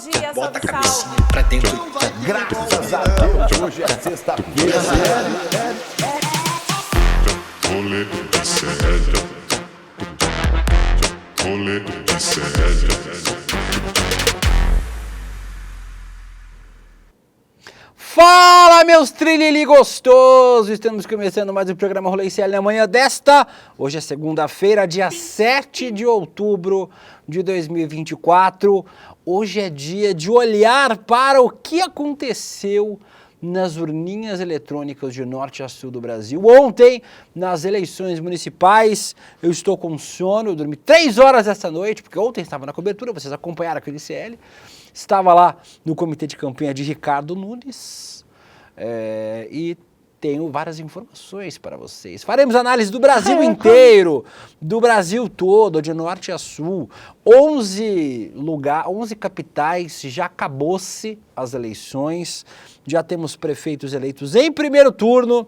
dia, Bota a salve, cabecinha salve. pra dentro. Graças a Deus, hoje é sexta-feira. Rolê de sério. Rolê de sério. Fala, meus trilili gostosos! Estamos começando mais um programa Rolê CL na manhã desta. Hoje é segunda-feira, dia 7 de outubro de 2024. Hoje é dia de olhar para o que aconteceu nas urninhas eletrônicas de norte a sul do Brasil. Ontem, nas eleições municipais, eu estou com sono, eu dormi 3 horas esta noite, porque ontem estava na cobertura, vocês acompanharam aquele CL. Estava lá no comitê de campanha de Ricardo Nunes e tenho várias informações para vocês. Faremos análise do Brasil inteiro, do Brasil todo, de norte a sul. 11 capitais, já acabou-se as eleições, já temos prefeitos eleitos em primeiro turno.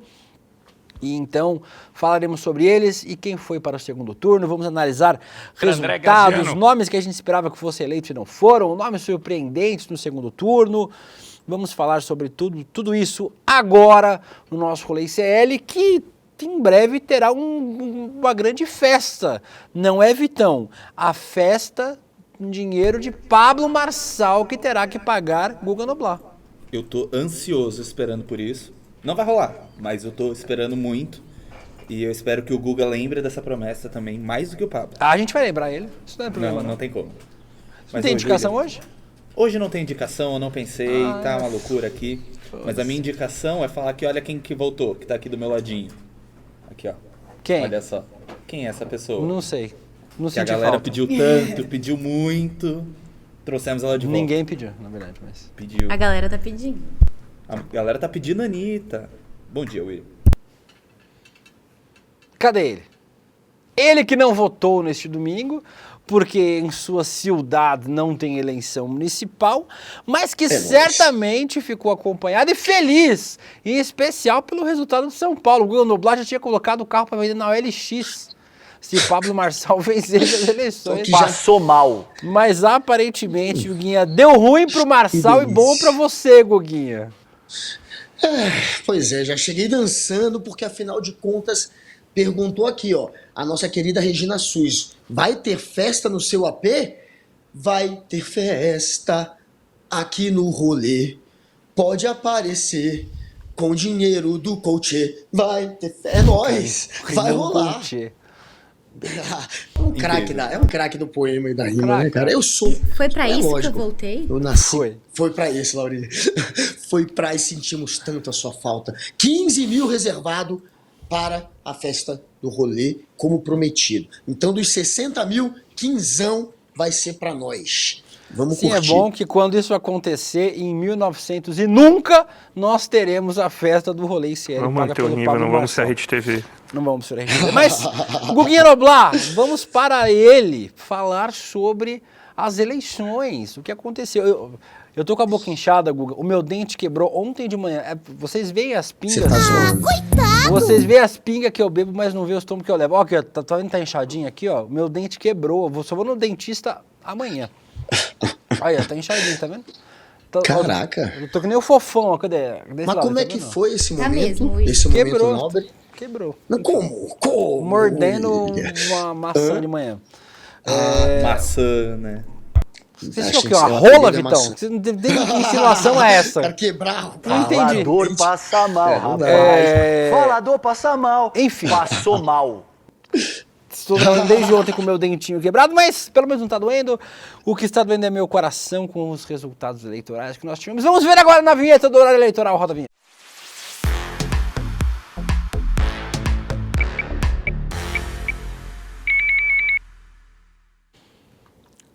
E então falaremos sobre eles e quem foi para o segundo turno. Vamos analisar resultados, nomes que a gente esperava que fossem eleitos e não foram, nomes surpreendentes no segundo turno. Vamos falar sobre tudo isso agora no nosso Rolê CL, que em breve terá uma grande festa. Não é, Vitão? A festa com dinheiro de Pablo Marçal, que terá que pagar Guga Noblar. Eu tô ansioso esperando por isso. Não vai rolar, mas eu tô esperando muito. E eu espero que o Guga lembre dessa promessa também, mais do que o Pablo. A gente vai lembrar ele. Isso não é problema. Não tem como. Não tem indicação hoje? Hoje não tem indicação, eu não pensei, tá uma loucura aqui. Mas a minha indicação é falar que olha quem que voltou, que tá aqui do meu ladinho. Aqui, ó. Quem? Olha só. Quem é essa pessoa? Não sei. Não que a senti galera falta. pediu tanto, pediu muito. Trouxemos ela de volta. Ninguém pediu, na verdade, mas... Pediu. A galera tá pedindo. A galera tá pedindo a Anitta. Bom dia, Will. Cadê ele? Ele que não votou neste domingo, porque em sua cidade não tem eleição municipal, mas que certamente ficou acompanhado e feliz, em especial pelo resultado de São Paulo. O Guga Noblar já tinha colocado o carro para vender na OLX. Se Pablo Marçal vencesse as eleições. Que passou mal. Mas aparentemente, Guguinha, deu ruim pro Marçal e bom pra você, Guguinha. Pois é, já cheguei dançando, porque afinal de contas, perguntou aqui, ó, a nossa querida Regina Suiz, vai ter festa no seu AP? Vai ter festa aqui no rolê, pode aparecer com dinheiro do coach, vai ter festa, é nóis, vai rolar. É um craque do poema e da rima, né, cara? Eu sou. Foi pra isso lógico, que eu voltei? Eu nasci. Foi pra isso, Laurinha. Foi pra isso, sentimos tanto a sua falta. 15 mil reservado para a festa do rolê, como prometido. Então, dos 60 mil, 15 vai ser pra nós. Vamos Sim, curtir. é bom que quando isso acontecer, em 1900 e nunca, nós teremos a festa do Rolê CL. Vamos manter o nível, não vamos ser a Rede TV. Não vamos ser a Rede TV. Mas, Guguinha Noblar, vamos para ele falar sobre as eleições, o que aconteceu. Eu tô com a boca inchada, Guga, o meu dente quebrou ontem de manhã. Vocês veem as pingas? Você tá zoando. Coitado! Vocês veem as pingas que eu bebo, mas não veem os tomos que eu levo. Ó, aqui, ó, tá vendo, tá inchadinho aqui, ó. Meu dente quebrou. Só vou no dentista amanhã. Aí, ó, tá inchadinho, tá vendo? Caraca. Eu tô que nem o fofão, ó, cadê? Mas como é que foi esse Tá momento? mesmo, Will. Esse momento Quebrou. nobre? Quebrou. Não, como? Mordendo uma maçã de manhã. Maçã, né? Você Achei achou que que é uma você ia rola, aprender Vitão? maçã. Você não teve que insinuação é essa? Quero quebrar. Não entendi. Falador passa mal, rapaz. É. Falador passa mal. Enfim. Passou mal. Estou gravando desde ontem com o meu dentinho quebrado, mas pelo menos não está doendo. O que está doendo é meu coração com os resultados eleitorais que nós tivemos. Vamos ver agora na vinheta do horário eleitoral. Roda a vinheta.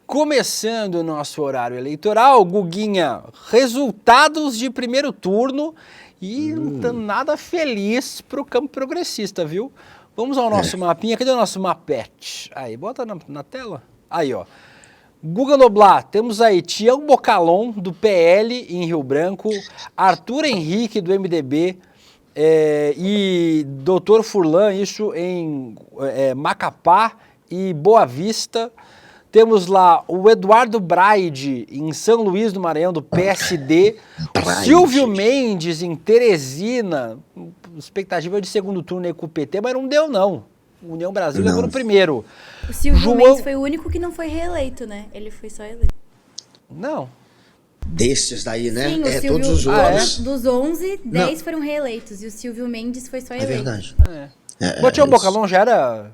Começando o nosso horário eleitoral, Guguinha, resultados de primeiro turno e não tá nada feliz pro campo progressista, viu? Vamos ao nosso mapinha, cadê o nosso mapete? Aí, bota na tela. Aí, ó. Guga Noblar, temos aí Tião Bocalon, do PL em Rio Branco, Arthur Henrique, do MDB, e Dr. Furlan, isso em Macapá e Boa Vista. Temos lá o Eduardo Braide, em São Luís do Maranhão, do PSD. O Braide. Silvio Mendes, em Teresina. Expectativa de segundo turno aí com o PT, mas não deu, não. O União Brasil levou no primeiro. O Silvio João- Mendes foi o único que não foi reeleito, né? Ele foi só eleito. Não. Desses daí, né? Sim, o Silvio, Todos os Ah, é? outros. dos 11, 10 Não. foram reeleitos. E o Silvio Mendes foi só É eleito. verdade. Botinho isso. Bocalão já era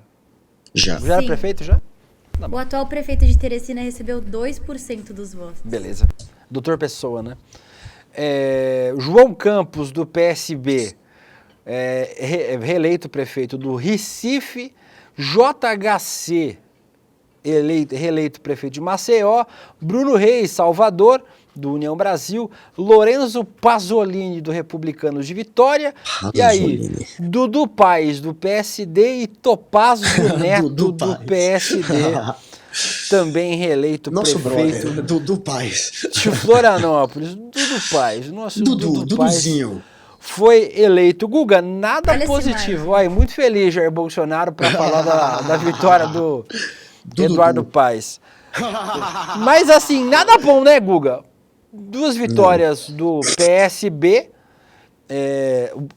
Já. Sim. prefeito, já? O atual prefeito de Teresina recebeu 2% dos votos. Beleza. Doutor Pessoa, né? João Campos, do PSB, reeleito prefeito do Recife. JHC, reeleito prefeito de Maceió. Bruno Reis, Salvador, do União Brasil. Lorenzo Pasolini, do Republicanos de Vitória. E aí, Pasolini. Dudu Paes, do PSD, e Topazio Neto, Dudu do Paes. PSD, também reeleito Nosso prefeito brother, Dudu Paes. de Florianópolis. Dudu Paes, nosso Dudu Paes, Duduzinho. foi eleito. Guga, nada Olha esse positivo. marco. Ai, muito feliz, Jair Bolsonaro, para falar da vitória do Eduardo Dudu. Paes. Mas assim, nada bom, né, Guga? 2 vitórias do PSB.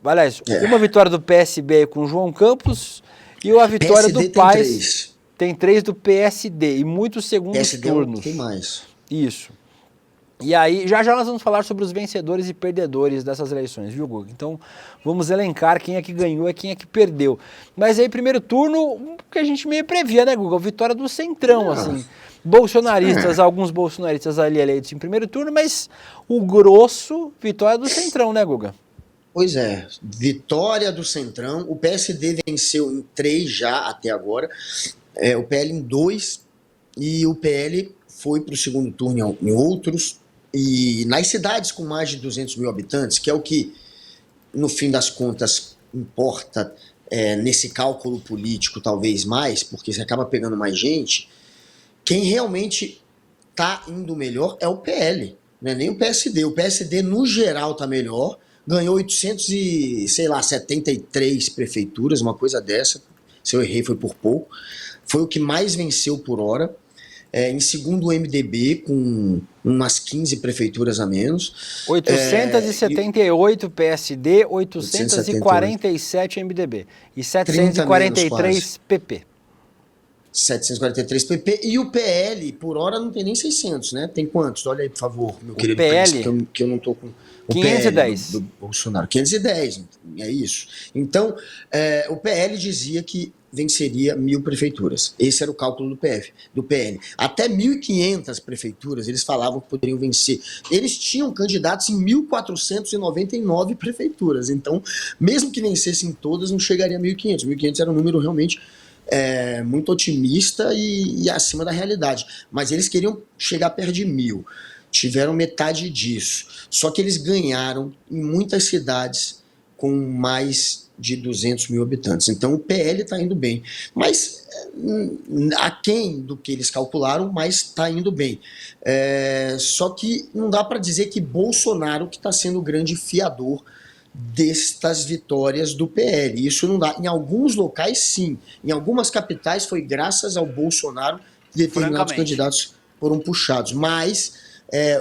Aliás, uma vitória do PSB com o João Campos e uma vitória PSD do Paes. tem 3. Tem 3 do PSD e muitos segundos PSD turnos. tem mais. Isso. E aí, já nós vamos falar sobre os vencedores e perdedores dessas eleições, viu, Guga? Então, vamos elencar quem é que ganhou e quem é que perdeu. Mas aí, primeiro turno, o que a gente meio previa, né, Guga? Vitória do Centrão, assim. Bolsonaristas, alguns bolsonaristas ali eleitos em primeiro turno, mas o grosso, vitória do Centrão, né, Guga? Pois é, vitória do Centrão. O PSD venceu em 3 já até agora. O PL em 2 e o PL foi para o segundo turno em outros. E nas cidades com mais de 200 mil habitantes, que é o que, no fim das contas, importa nesse cálculo político talvez mais, porque você acaba pegando mais gente, quem realmente está indo melhor é o PL, não é nem o PSD. O PSD, no geral, está melhor, ganhou 873 prefeituras, uma coisa dessa. Se eu errei, foi por pouco. Foi o que mais venceu por hora. Em segundo, o MDB, com umas 15 prefeituras a menos. 878 PSD, 847 MDB e 743 PP. 743 PP. E o PL, por hora, não tem nem 600, né? Tem quantos? Olha aí, por favor, meu querido PL? príncipe, que eu não tô com... O 510. PL do Bolsonaro. 510, é isso. Então, o PL dizia que venceria 1.000 prefeituras. Esse era o cálculo do PL. Até 1.500 prefeituras eles falavam que poderiam vencer. Eles tinham candidatos em 1.499 prefeituras. Então, mesmo que vencessem todas, não chegaria a 1.500. 1.500 era um número realmente muito otimista e acima da realidade. Mas eles queriam chegar perto de 1.000. Tiveram metade disso. Só que eles ganharam em muitas cidades com mais de 200 mil habitantes. Então o PL está indo bem. Mas aquém do que eles calcularam, mas está indo bem. Só que não dá para dizer que Bolsonaro que está sendo o grande fiador destas vitórias do PL. Isso não dá. Em alguns locais, sim. Em algumas capitais foi graças ao Bolsonaro que determinados candidatos foram puxados. Mas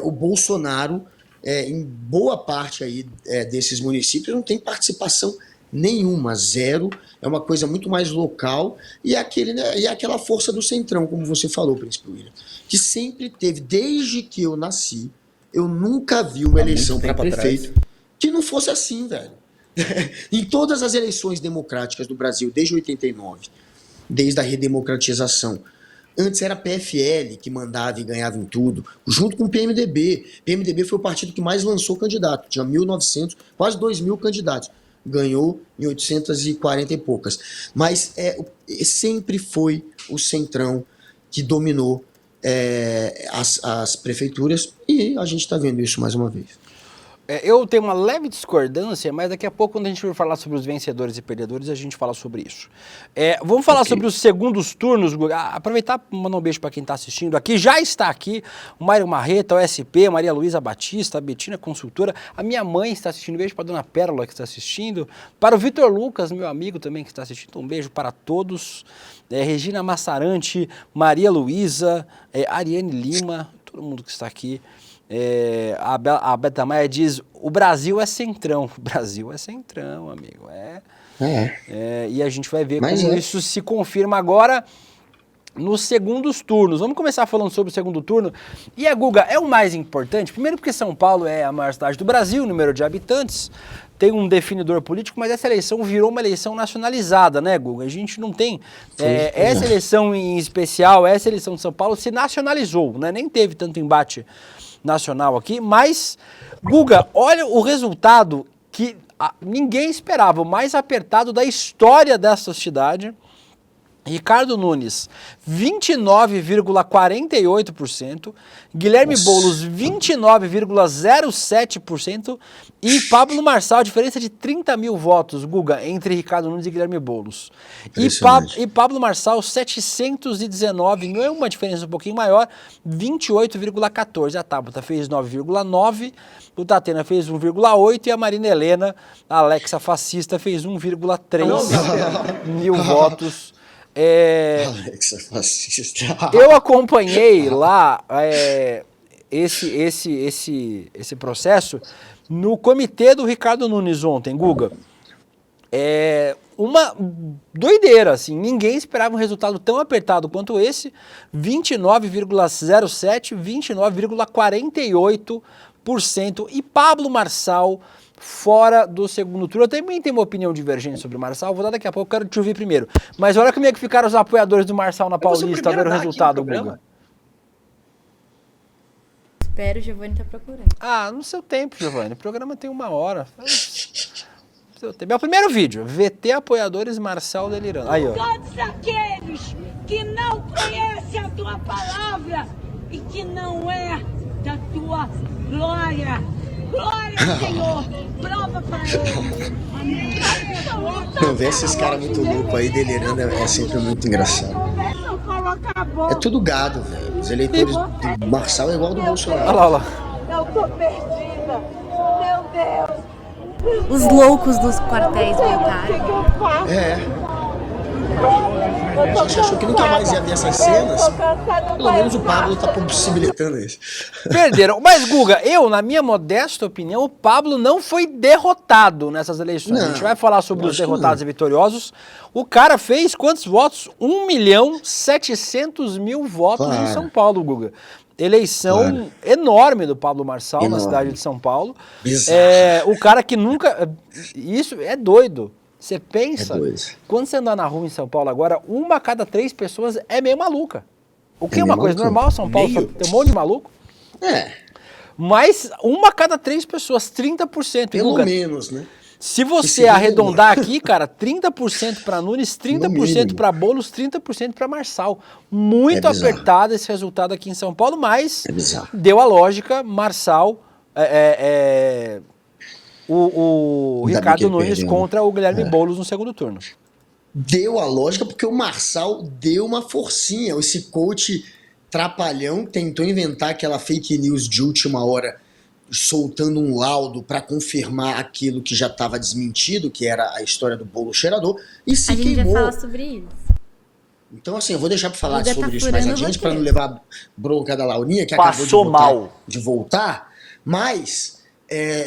o Bolsonaro, em boa parte aí, desses municípios, não tem participação nenhuma, 0. É uma coisa muito mais local e aquela força do Centrão, como você falou, Príncipe William, que sempre teve, desde que eu nasci, eu nunca vi uma eleição para prefeito que não fosse assim, velho. Em todas as eleições democráticas do Brasil, desde 89, desde a redemocratização, antes era a PFL que mandava e ganhava em tudo, junto com o PMDB. PMDB foi o partido que mais lançou candidato, tinha 1.900, quase 2.000 candidatos. Ganhou em 840 e poucas. Mas sempre foi o Centrão que dominou as prefeituras e a gente está vendo isso mais uma vez. Eu tenho uma leve discordância, mas daqui a pouco, quando a gente for falar sobre os vencedores e perdedores, a gente fala sobre isso. Vamos falar sobre os segundos turnos. Aproveitar e mandar um beijo para quem está assistindo aqui. Já está aqui o Mário Marreta, o SP, Maria Luísa Batista, a Betina Consultora, a minha mãe está assistindo. Beijo para a Dona Pérola, que está assistindo. Para o Vitor Lucas, meu amigo também, que está assistindo. Um beijo para todos. Regina Massarante, Maria Luísa, Ariane Lima, todo mundo que está aqui. A Beta Maia diz: o Brasil é centrão. O Brasil é centrão, amigo. E a gente vai ver como isso se confirma agora nos segundos turnos. Vamos começar falando sobre o segundo turno. E a Guga é o mais importante, primeiro porque São Paulo é a maior cidade do Brasil, número de habitantes, tem um definidor político, mas essa eleição virou uma eleição nacionalizada, né, Guga? A gente não tem... essa eleição em especial, essa eleição de São Paulo se nacionalizou, né? Nem teve tanto embate nacional aqui, mas, Guga, olha o resultado que ninguém esperava, o mais apertado da história dessa cidade. Ricardo Nunes, 29,48%, Guilherme Boulos, 29,07% e Pablo Marçal, a diferença de 30 mil votos, Guga, entre Ricardo Nunes e Guilherme Boulos. E Pablo Marçal, 719 mil, é uma diferença um pouquinho maior, 28,14%. A Tabata fez 9,9%, o Tatena fez 1,8% e a Marina Helena, a Alexa fascista, fez 1,3 mil votos. Alexa fascista. Eu acompanhei lá esse processo no comitê do Ricardo Nunes ontem, Guga. Uma doideira, assim, ninguém esperava um resultado tão apertado quanto esse, 29,07%, 29,48%, e Pablo Marçal fora do segundo turno. Eu também tenho uma opinião divergente sobre o Marçal, vou dar daqui a pouco, quero te ouvir primeiro. Mas olha como é que ficaram os apoiadores do Marçal na Paulista, ver o resultado, Guga. Espero, o Giovanni tá procurando. No seu tempo, Giovanni, o programa tem 1 hora. É o primeiro vídeo, VT apoiadores Marçal delirando. Aí, ó. Todos aqueles que não conhecem a tua palavra e que não é da tua glória. Glória, Senhor, prova para eles. Ver esses caras muito loucos aí delirando é sempre muito engraçado. É tudo gado, velho. Os eleitores do Marçal é igual do Bolsonaro. Olha lá. Eu tô perdida. Meu Deus. Os loucos dos quartéis militares. A gente achou que nunca mais ia ver essas cenas. Pelo menos o Pablo tá possibilitando isso. Perderam. Mas, Guga, na minha modesta opinião, o Pablo não foi derrotado nessas eleições. A gente vai falar sobre os derrotados e vitoriosos. O cara fez quantos votos? 1.700.000 votos em São Paulo, Guga. Eleição enorme do Pablo Marçal na cidade de São Paulo. O cara que nunca... Isso é doido. Você pensa, quando você andar na rua em São Paulo agora, 1 a cada 3 pessoas é meio maluca. O que é uma coisa normal, São Paulo só tem um monte de maluco. Mas 1 a cada 3 pessoas, 30%. Pelo menos, né? Se você arredondar aqui, cara, 30% para Nunes, 30% para Boulos, 30% para Marçal. Muito apertado esse resultado aqui em São Paulo, mas deu a lógica, Marçal... O Ricardo Nunes contra o Guilherme Boulos no segundo turno. Deu a lógica porque o Marçal deu uma forcinha. Esse coach trapalhão tentou inventar aquela fake news de última hora, soltando um laudo para confirmar aquilo que já estava desmentido, que era a história do bolo cheirador, e se queimou. A gente vai falar sobre isso. Então, assim, eu vou deixar para falar sobre isso mais adiante, para não levar bronca da Laurinha, que acabou de voltar. Mas...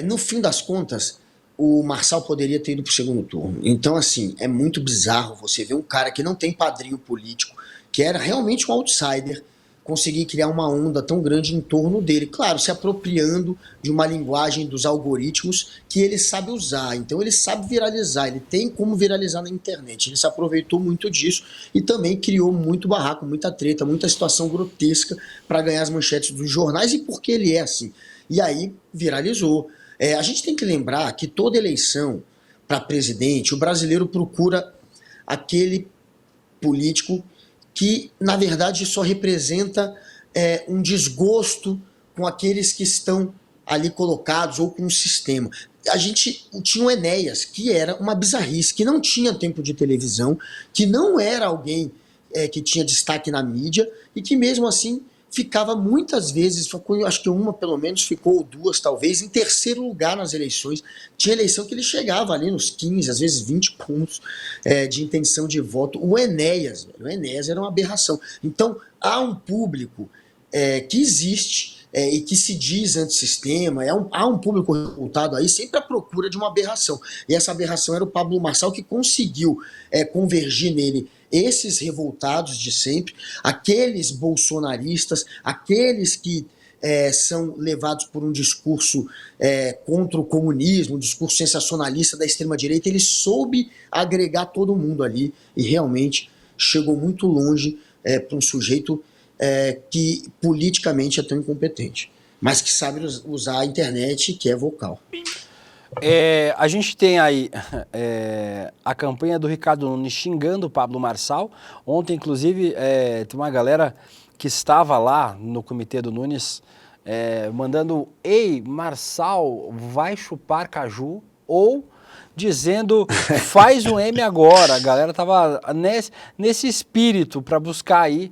no fim das contas, o Marçal poderia ter ido pro segundo turno. Então, assim, é muito bizarro você ver um cara que não tem padrinho político, que era realmente um outsider, conseguir criar uma onda tão grande em torno dele. Claro, se apropriando de uma linguagem dos algoritmos que ele sabe usar. Então, ele sabe viralizar, ele tem como viralizar na internet. Ele se aproveitou muito disso e também criou muito barraco, muita treta, muita situação grotesca para ganhar as manchetes dos jornais, e porque ele é assim. E aí viralizou. A gente tem que lembrar que toda eleição para presidente, o brasileiro procura aquele político que, na verdade, só representa um desgosto com aqueles que estão ali colocados ou com um sistema. A gente tinha o Enéas, que era uma bizarrice, que não tinha tempo de televisão, que não era alguém que tinha destaque na mídia e que mesmo assim ficava muitas vezes, acho que uma pelo menos ficou, ou duas talvez, em terceiro lugar nas eleições. Tinha eleição que ele chegava ali nos 15, às vezes 20 pontos de intenção de voto. O Enéas era uma aberração. Então há um público que existe e que se diz antissistema, há um público revoltado aí sempre à procura de uma aberração. E essa aberração era o Pablo Marçal, que conseguiu convergir nele esses revoltados de sempre, aqueles bolsonaristas, aqueles que são levados por um discurso contra o comunismo, um discurso sensacionalista da extrema-direita. Ele soube agregar todo mundo ali e realmente chegou muito longe para um sujeito que politicamente é tão incompetente, mas que sabe usar a internet e que é vocal. A gente tem aí a campanha do Ricardo Nunes xingando o Pablo Marçal. Ontem, inclusive, tem uma galera que estava lá no comitê do Nunes mandando: ei, Marçal, vai chupar caju, ou dizendo: faz um M agora. A galera tava nesse espírito para buscar aí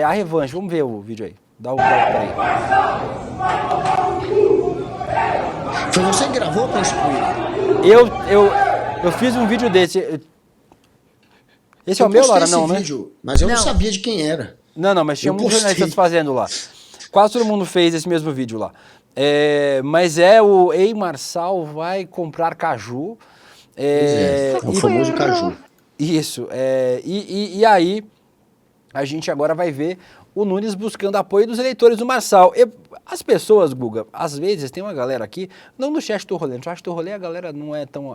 a revanche. Vamos ver o vídeo aí. Dá o play aí. Foi você que gravou para excluir? Eu fiz um vídeo desse. Esse é o meu, Laura? Não, né? Vídeo, mas eu não sabia de quem era. Não, mas tinha muitos jornalistas fazendo lá. Quase todo mundo fez esse mesmo vídeo lá. Mas o Ei Marçal vai comprar caju. O famoso caju. Isso. E aí, a gente agora vai ver o Nunes buscando apoio dos eleitores do Marçal. As pessoas, Guga, às vezes tem uma galera aqui, não no chat do rolê, no chat do rolê a galera não é tão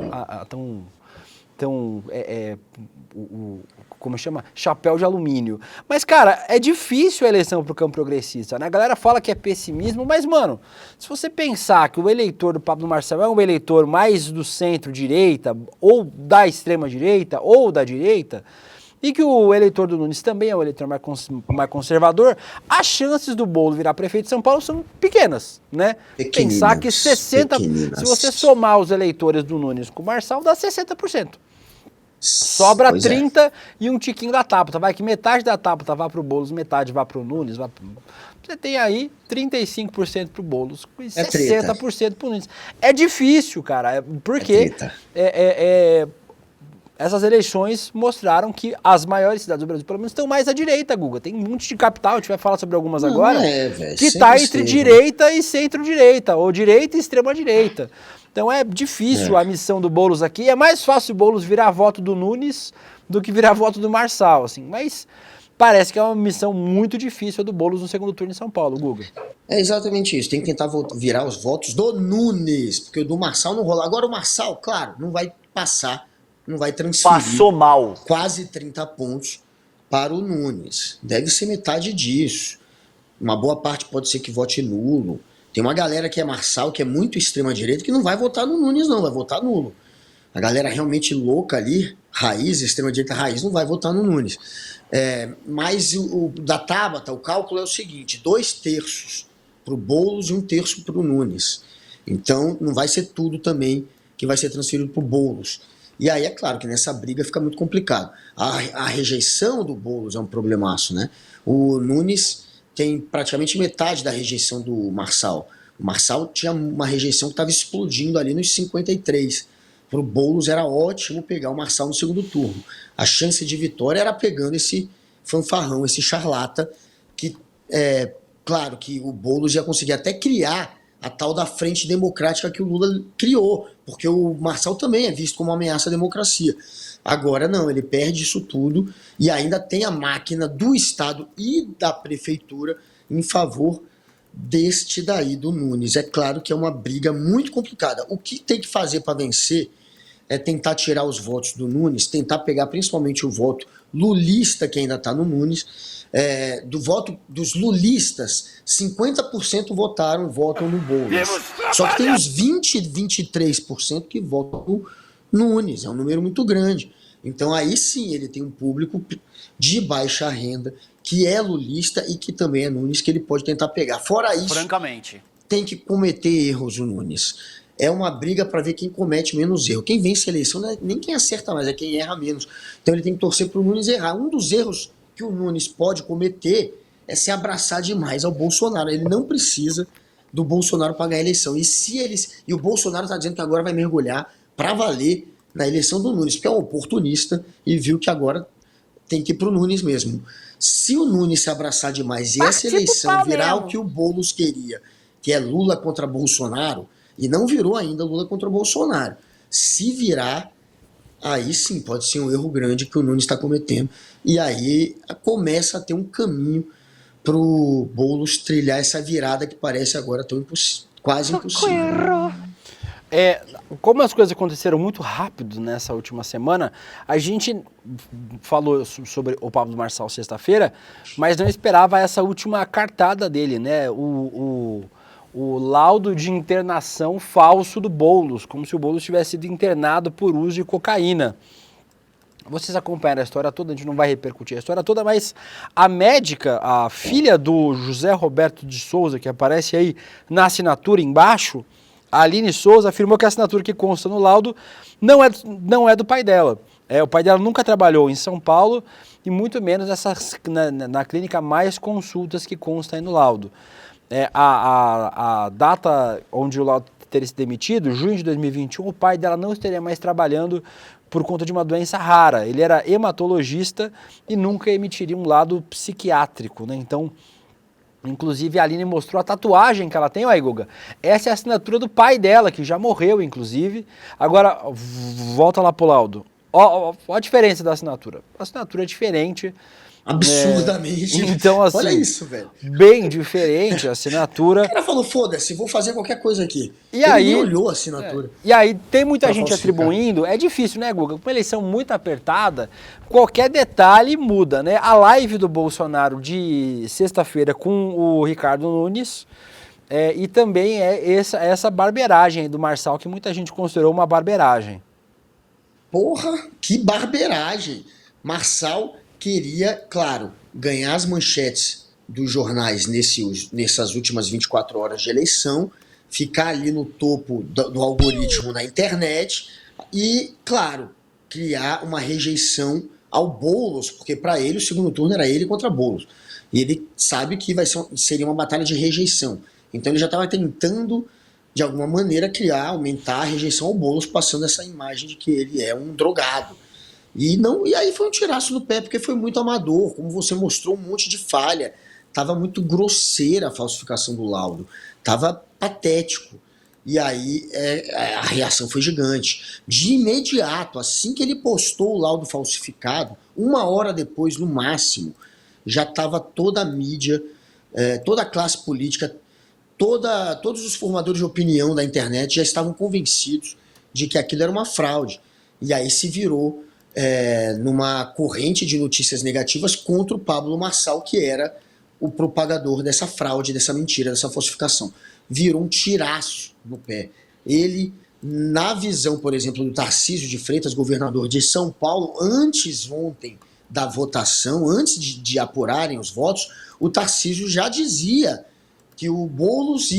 como chama? Chapéu de alumínio. Mas, cara, é difícil a eleição pro campo progressista, né? A galera fala que é pessimismo, mas, mano, se você pensar que o eleitor do Pablo Marçal é um eleitor mais do centro-direita, ou da extrema-direita, ou da direita, e que o eleitor do Nunes também é um eleitor mais conservador, as chances do Boulos virar prefeito de São Paulo são pequenas, né? Pensar que 60%, se você somar os eleitores do Nunes com o Marçal, dá 60%. Sobra 30% e um tiquinho da Tabata. Vai que metade da Tabata vá pro Boulos, metade vá pro Nunes. Você tem aí 35% pro Boulos e 60% pro Nunes. É difícil, cara, porque essas eleições mostraram que as maiores cidades do Brasil, pelo menos, estão mais à direita, Guga. Tem um monte de capital, a gente vai falar sobre algumas agora, que está entre direita e centro-direita, ou direita e extrema-direita. Então é difícil a missão do Boulos aqui. É mais fácil o Boulos virar voto do Nunes do que virar voto do Marçal, assim. Mas parece que é uma missão muito difícil a do Boulos no segundo turno em São Paulo, Guga. É exatamente isso. Tem que tentar virar os votos do Nunes, porque o do Marçal não rola. Agora o Marçal, claro, não vai passar, não vai transferir. Passou mal. Quase 30 pontos para o Nunes. Deve ser metade disso. Uma boa parte pode ser que vote nulo. Tem uma galera que é Marçal, que é muito extrema-direita, que não vai votar no Nunes, não, vai votar nulo. A galera realmente louca ali, raiz, extrema-direita raiz, não vai votar no Nunes. Mas o da Tabata, o cálculo é o seguinte: 2/3 para o Boulos e 1/3 para o Nunes. Então não vai ser tudo também que vai ser transferido para o Boulos. E aí é claro que nessa briga fica muito complicado. A rejeição do Boulos é um problemaço, né? O Nunes tem praticamente metade da rejeição do Marçal. O Marçal tinha uma rejeição que estava explodindo ali nos 53%. Para o Boulos era ótimo pegar o Marçal no segundo turno. A chance de vitória era pegando esse fanfarrão, esse charlata, que claro que o Boulos ia conseguir até criar a tal da frente democrática que o Lula criou, porque o Marçal também é visto como uma ameaça à democracia. Agora não, ele perde isso tudo e ainda tem a máquina do Estado e da Prefeitura em favor deste daí, do Nunes. É claro que é uma briga muito complicada. O que tem que fazer para vencer é tentar tirar os votos do Nunes, tentar pegar principalmente o voto lulista que ainda está no Nunes. Do voto dos lulistas, 50% votam no Boulos. Só que tem uns 23% que votam no Nunes. É um número muito grande. Então aí sim ele tem um público de baixa renda que é lulista e que também é Nunes, que ele pode tentar pegar. Fora isso, francamente, tem que cometer erros, o Nunes. É uma briga para ver quem comete menos erro. Quem vence a eleição não é nem quem acerta mais, é quem erra menos. Então ele tem que torcer para o Nunes errar. Um dos erros que o Nunes pode cometer é se abraçar demais ao Bolsonaro. Ele não precisa do Bolsonaro para ganhar a eleição. E o Bolsonaro está dizendo que agora vai mergulhar para valer na eleição do Nunes, porque é um oportunista e viu que agora tem que ir para o Nunes mesmo. Se o Nunes se abraçar demais e essa eleição virar o que o Boulos queria, que é Lula contra Bolsonaro, e não virou ainda Lula contra Bolsonaro, se virar, aí sim pode ser um erro grande que o Nunes está cometendo. E aí começa a ter um caminho para o Boulos trilhar essa virada que parece agora tão quase impossível. Como as coisas aconteceram muito rápido nessa última semana, a gente falou sobre o Pablo Marçal sexta-feira, mas não esperava essa última cartada dele, né? O laudo de internação falso do Boulos, como se o Boulos tivesse sido internado por uso de cocaína. Vocês acompanharam a história toda, a gente não vai repercutir a história toda, mas a médica, a filha do José Roberto de Souza, que aparece aí na assinatura embaixo, a Aline Souza, afirmou que a assinatura que consta no laudo não é do pai dela. O pai dela nunca trabalhou em São Paulo e muito menos na clínica Mais Consultas que consta aí no laudo. A data onde o laudo teria sido demitido, junho de 2021, o pai dela não estaria mais trabalhando por conta de uma doença rara. Ele era hematologista e nunca emitiria um laudo psiquiátrico, né? Então, inclusive, a Aline mostrou a tatuagem que ela tem, aí, Guga. Essa é a assinatura do pai dela, que já morreu, inclusive. Agora, volta lá pro laudo. Ó a diferença da assinatura. A assinatura é diferente. Absurdamente. Então, assim, olha isso, velho. Bem diferente a assinatura. O cara falou, foda-se, vou fazer qualquer coisa aqui. E ele aí, nem olhou a assinatura. E aí tem muita gente falsificar. atribuindo, é difícil, né, Guga? Com uma eleição muito apertada, qualquer detalhe muda, né? A live do Bolsonaro de sexta-feira com o Ricardo Nunes e também essa barbeiragem do Marçal, que muita gente considerou uma barbeiragem. Porra, que barbeiragem. Marçal queria, claro, ganhar as manchetes dos jornais nessas últimas 24 horas de eleição, ficar ali no topo do algoritmo na internet e, claro, criar uma rejeição ao Boulos, porque para ele o segundo turno era ele contra Boulos. E ele sabe que seria uma batalha de rejeição. Então ele já estava tentando, de alguma maneira, aumentar a rejeição ao Boulos, passando essa imagem de que ele é um drogado. E aí foi um tiraço no pé, porque foi muito amador, como você mostrou, um monte de falha. Tava muito grosseira a falsificação do laudo. Tava patético. E aí a reação foi gigante. De imediato, assim que ele postou o laudo falsificado, 1 hora depois, no máximo, já estava toda a mídia, toda a classe política, todos os formadores de opinião da internet já estavam convencidos de que aquilo era uma fraude. E aí se virou numa corrente de notícias negativas contra o Pablo Marçal, que era o propagador dessa fraude, dessa mentira, dessa falsificação. Virou um tiraço no pé. Ele, na visão, por exemplo, do Tarcísio de Freitas, governador de São Paulo, antes ontem da votação, antes de apurarem os votos, o Tarcísio já dizia que o Boulos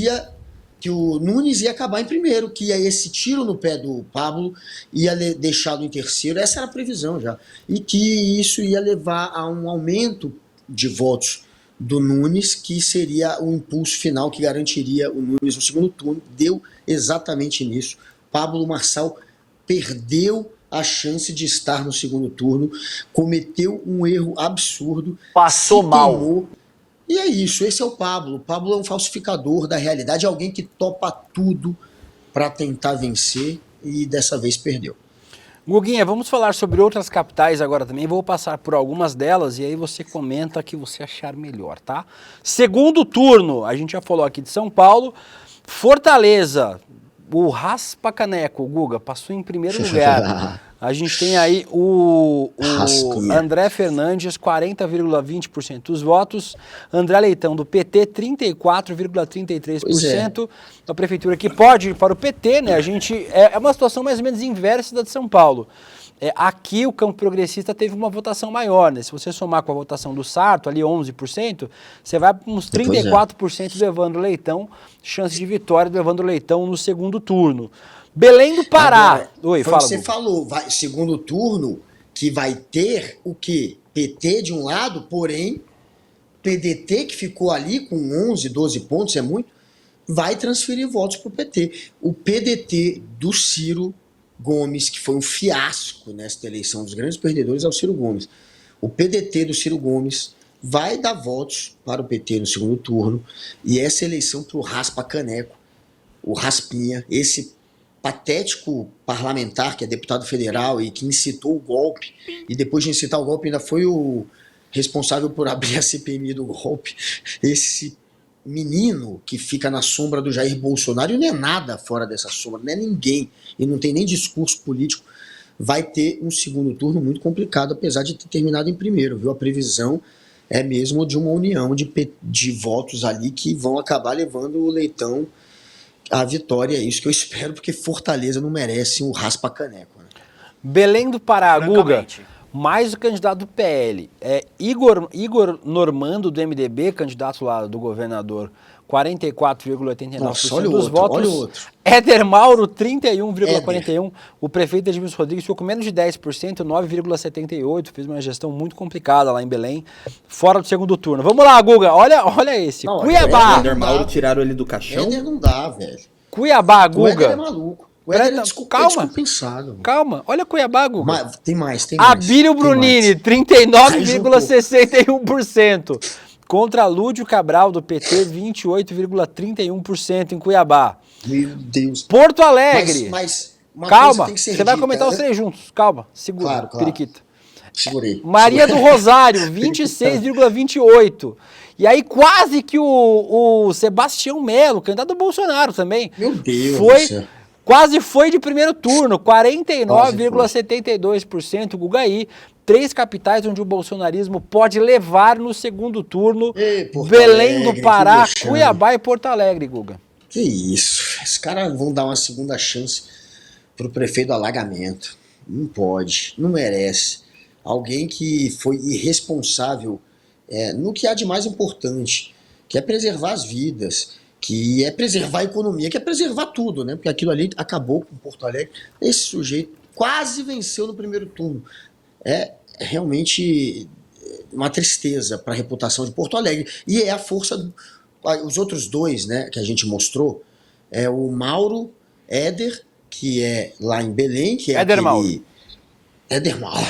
que o Nunes ia acabar em primeiro, que esse tiro no pé do Pablo ia deixá-lo em terceiro, essa era a previsão já, e que isso ia levar a um aumento de votos do Nunes, que seria o impulso final que garantiria o Nunes no segundo turno. Deu exatamente nisso. Pablo Marçal perdeu a chance de estar no segundo turno, cometeu um erro absurdo, passou mal. E é isso, esse é o Pablo. O Pablo é um falsificador da realidade, alguém que topa tudo para tentar vencer e dessa vez perdeu. Guguinha, vamos falar sobre outras capitais agora também. Vou passar por algumas delas e aí você comenta o que você achar melhor, tá? Segundo turno, a gente já falou aqui de São Paulo. Fortaleza, o Raspa-Caneco, o Guga, passou em primeiro lugar. A gente tem aí o André Fernandes, 40,20% dos votos. André Leitão, do PT, 34,33%. A prefeitura que pode ir para o PT, né? É uma situação mais ou menos inversa da de São Paulo. Aqui o campo progressista teve uma votação maior, né? Se você somar com a votação do Sarto, ali 11%, você vai para uns 34% do Evandro Leitão, chance de vitória do Evandro Leitão no segundo turno. Belém do Pará. Agora, Oi, foi fala. o que você falou, segundo turno, que vai ter o quê? PT de um lado, porém, PDT, que ficou ali com 11, 12 pontos, é muito, vai transferir votos para o PT. O PDT do Ciro Gomes, que foi um fiasco nesta eleição, dos grandes perdedores é o Ciro Gomes. O PDT do Ciro Gomes vai dar votos para o PT no segundo turno, e essa eleição para o Raspa-Caneco, o Raspinha, esse patético parlamentar que é deputado federal e que incitou o golpe, e depois de incitar o golpe ainda foi o responsável por abrir a CPMI do golpe, esse menino que fica na sombra do Jair Bolsonaro, e não é nada fora dessa sombra, não é ninguém, e não tem nem discurso político, vai ter um segundo turno muito complicado, apesar de ter terminado em primeiro, viu? A previsão é mesmo de uma união de votos ali que vão acabar levando o Leitão à vitória, é isso que eu espero, porque Fortaleza não merece um raspa-caneco. Né? Belém do Pará, Guga, mais o candidato do PL, Igor Normando do MDB, candidato lá do governador, 44,89% dos votos. Olha o outro. Éder Mauro, 31,41%. O prefeito Edmilson Rodrigues ficou com menos de 10%, 9,78%. Fez uma gestão muito complicada lá em Belém, fora do segundo turno. Vamos lá, Guga, olha esse. Não, Cuiabá. Éder Mauro tiraram ele do caixão. Éder não dá, velho. Cuiabá, Guga. O Éder é maluco. O Éder é descompensado. Calma, olha Cuiabá, Guga. Mas, tem mais. Abílio Brunini, 39,61%. Contra Lúdio Cabral, do PT, 28,31% em Cuiabá. Meu Deus. Porto Alegre. Mas calma, você vai comentar os três juntos. Calma, segura, claro. periquita. Segurei. Maria do Rosário, 26,28%. E aí quase que o Sebastião Melo, candidato do Bolsonaro também, Meu Deus foi, do céu. quase foi de primeiro turno, 49,72%, Gugaí. 3 capitais onde o bolsonarismo pode levar no segundo turno: Belém do Pará, Cuiabá e Porto Alegre, Guga. Que isso, esses caras vão dar uma segunda chance pro prefeito do Alagamento. Não pode, não merece. Alguém que foi irresponsável no que há de mais importante, que é preservar as vidas, que é preservar a economia, que é preservar tudo, né? Porque aquilo ali acabou com Porto Alegre. Esse sujeito quase venceu no primeiro turno. É realmente uma tristeza para a reputação de Porto Alegre. E é a força... Os outros dois, né, que a gente mostrou, é o Mauro Éder, que é lá em Belém, que é Éder aquele... Mauro. Éder Mauro.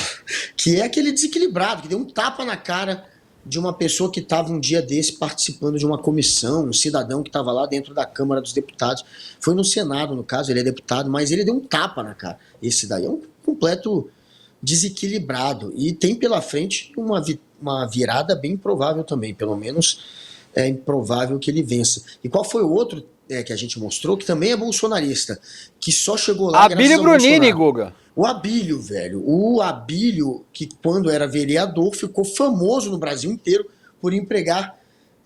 Que é aquele desequilibrado, que deu um tapa na cara de uma pessoa que estava um dia desse participando de uma comissão, um cidadão que estava lá dentro da Câmara dos Deputados. Foi no Senado, no caso, ele é deputado, mas ele deu um tapa na cara. Esse daí é um completo desequilibrado. E tem pela frente uma virada bem improvável também, pelo menos é improvável que ele vença. E qual foi o outro que a gente mostrou, que também é bolsonarista, que só chegou lá Abílio Brunini, Guga. O Abílio, velho. O Abílio, que quando era vereador, ficou famoso no Brasil inteiro por empregar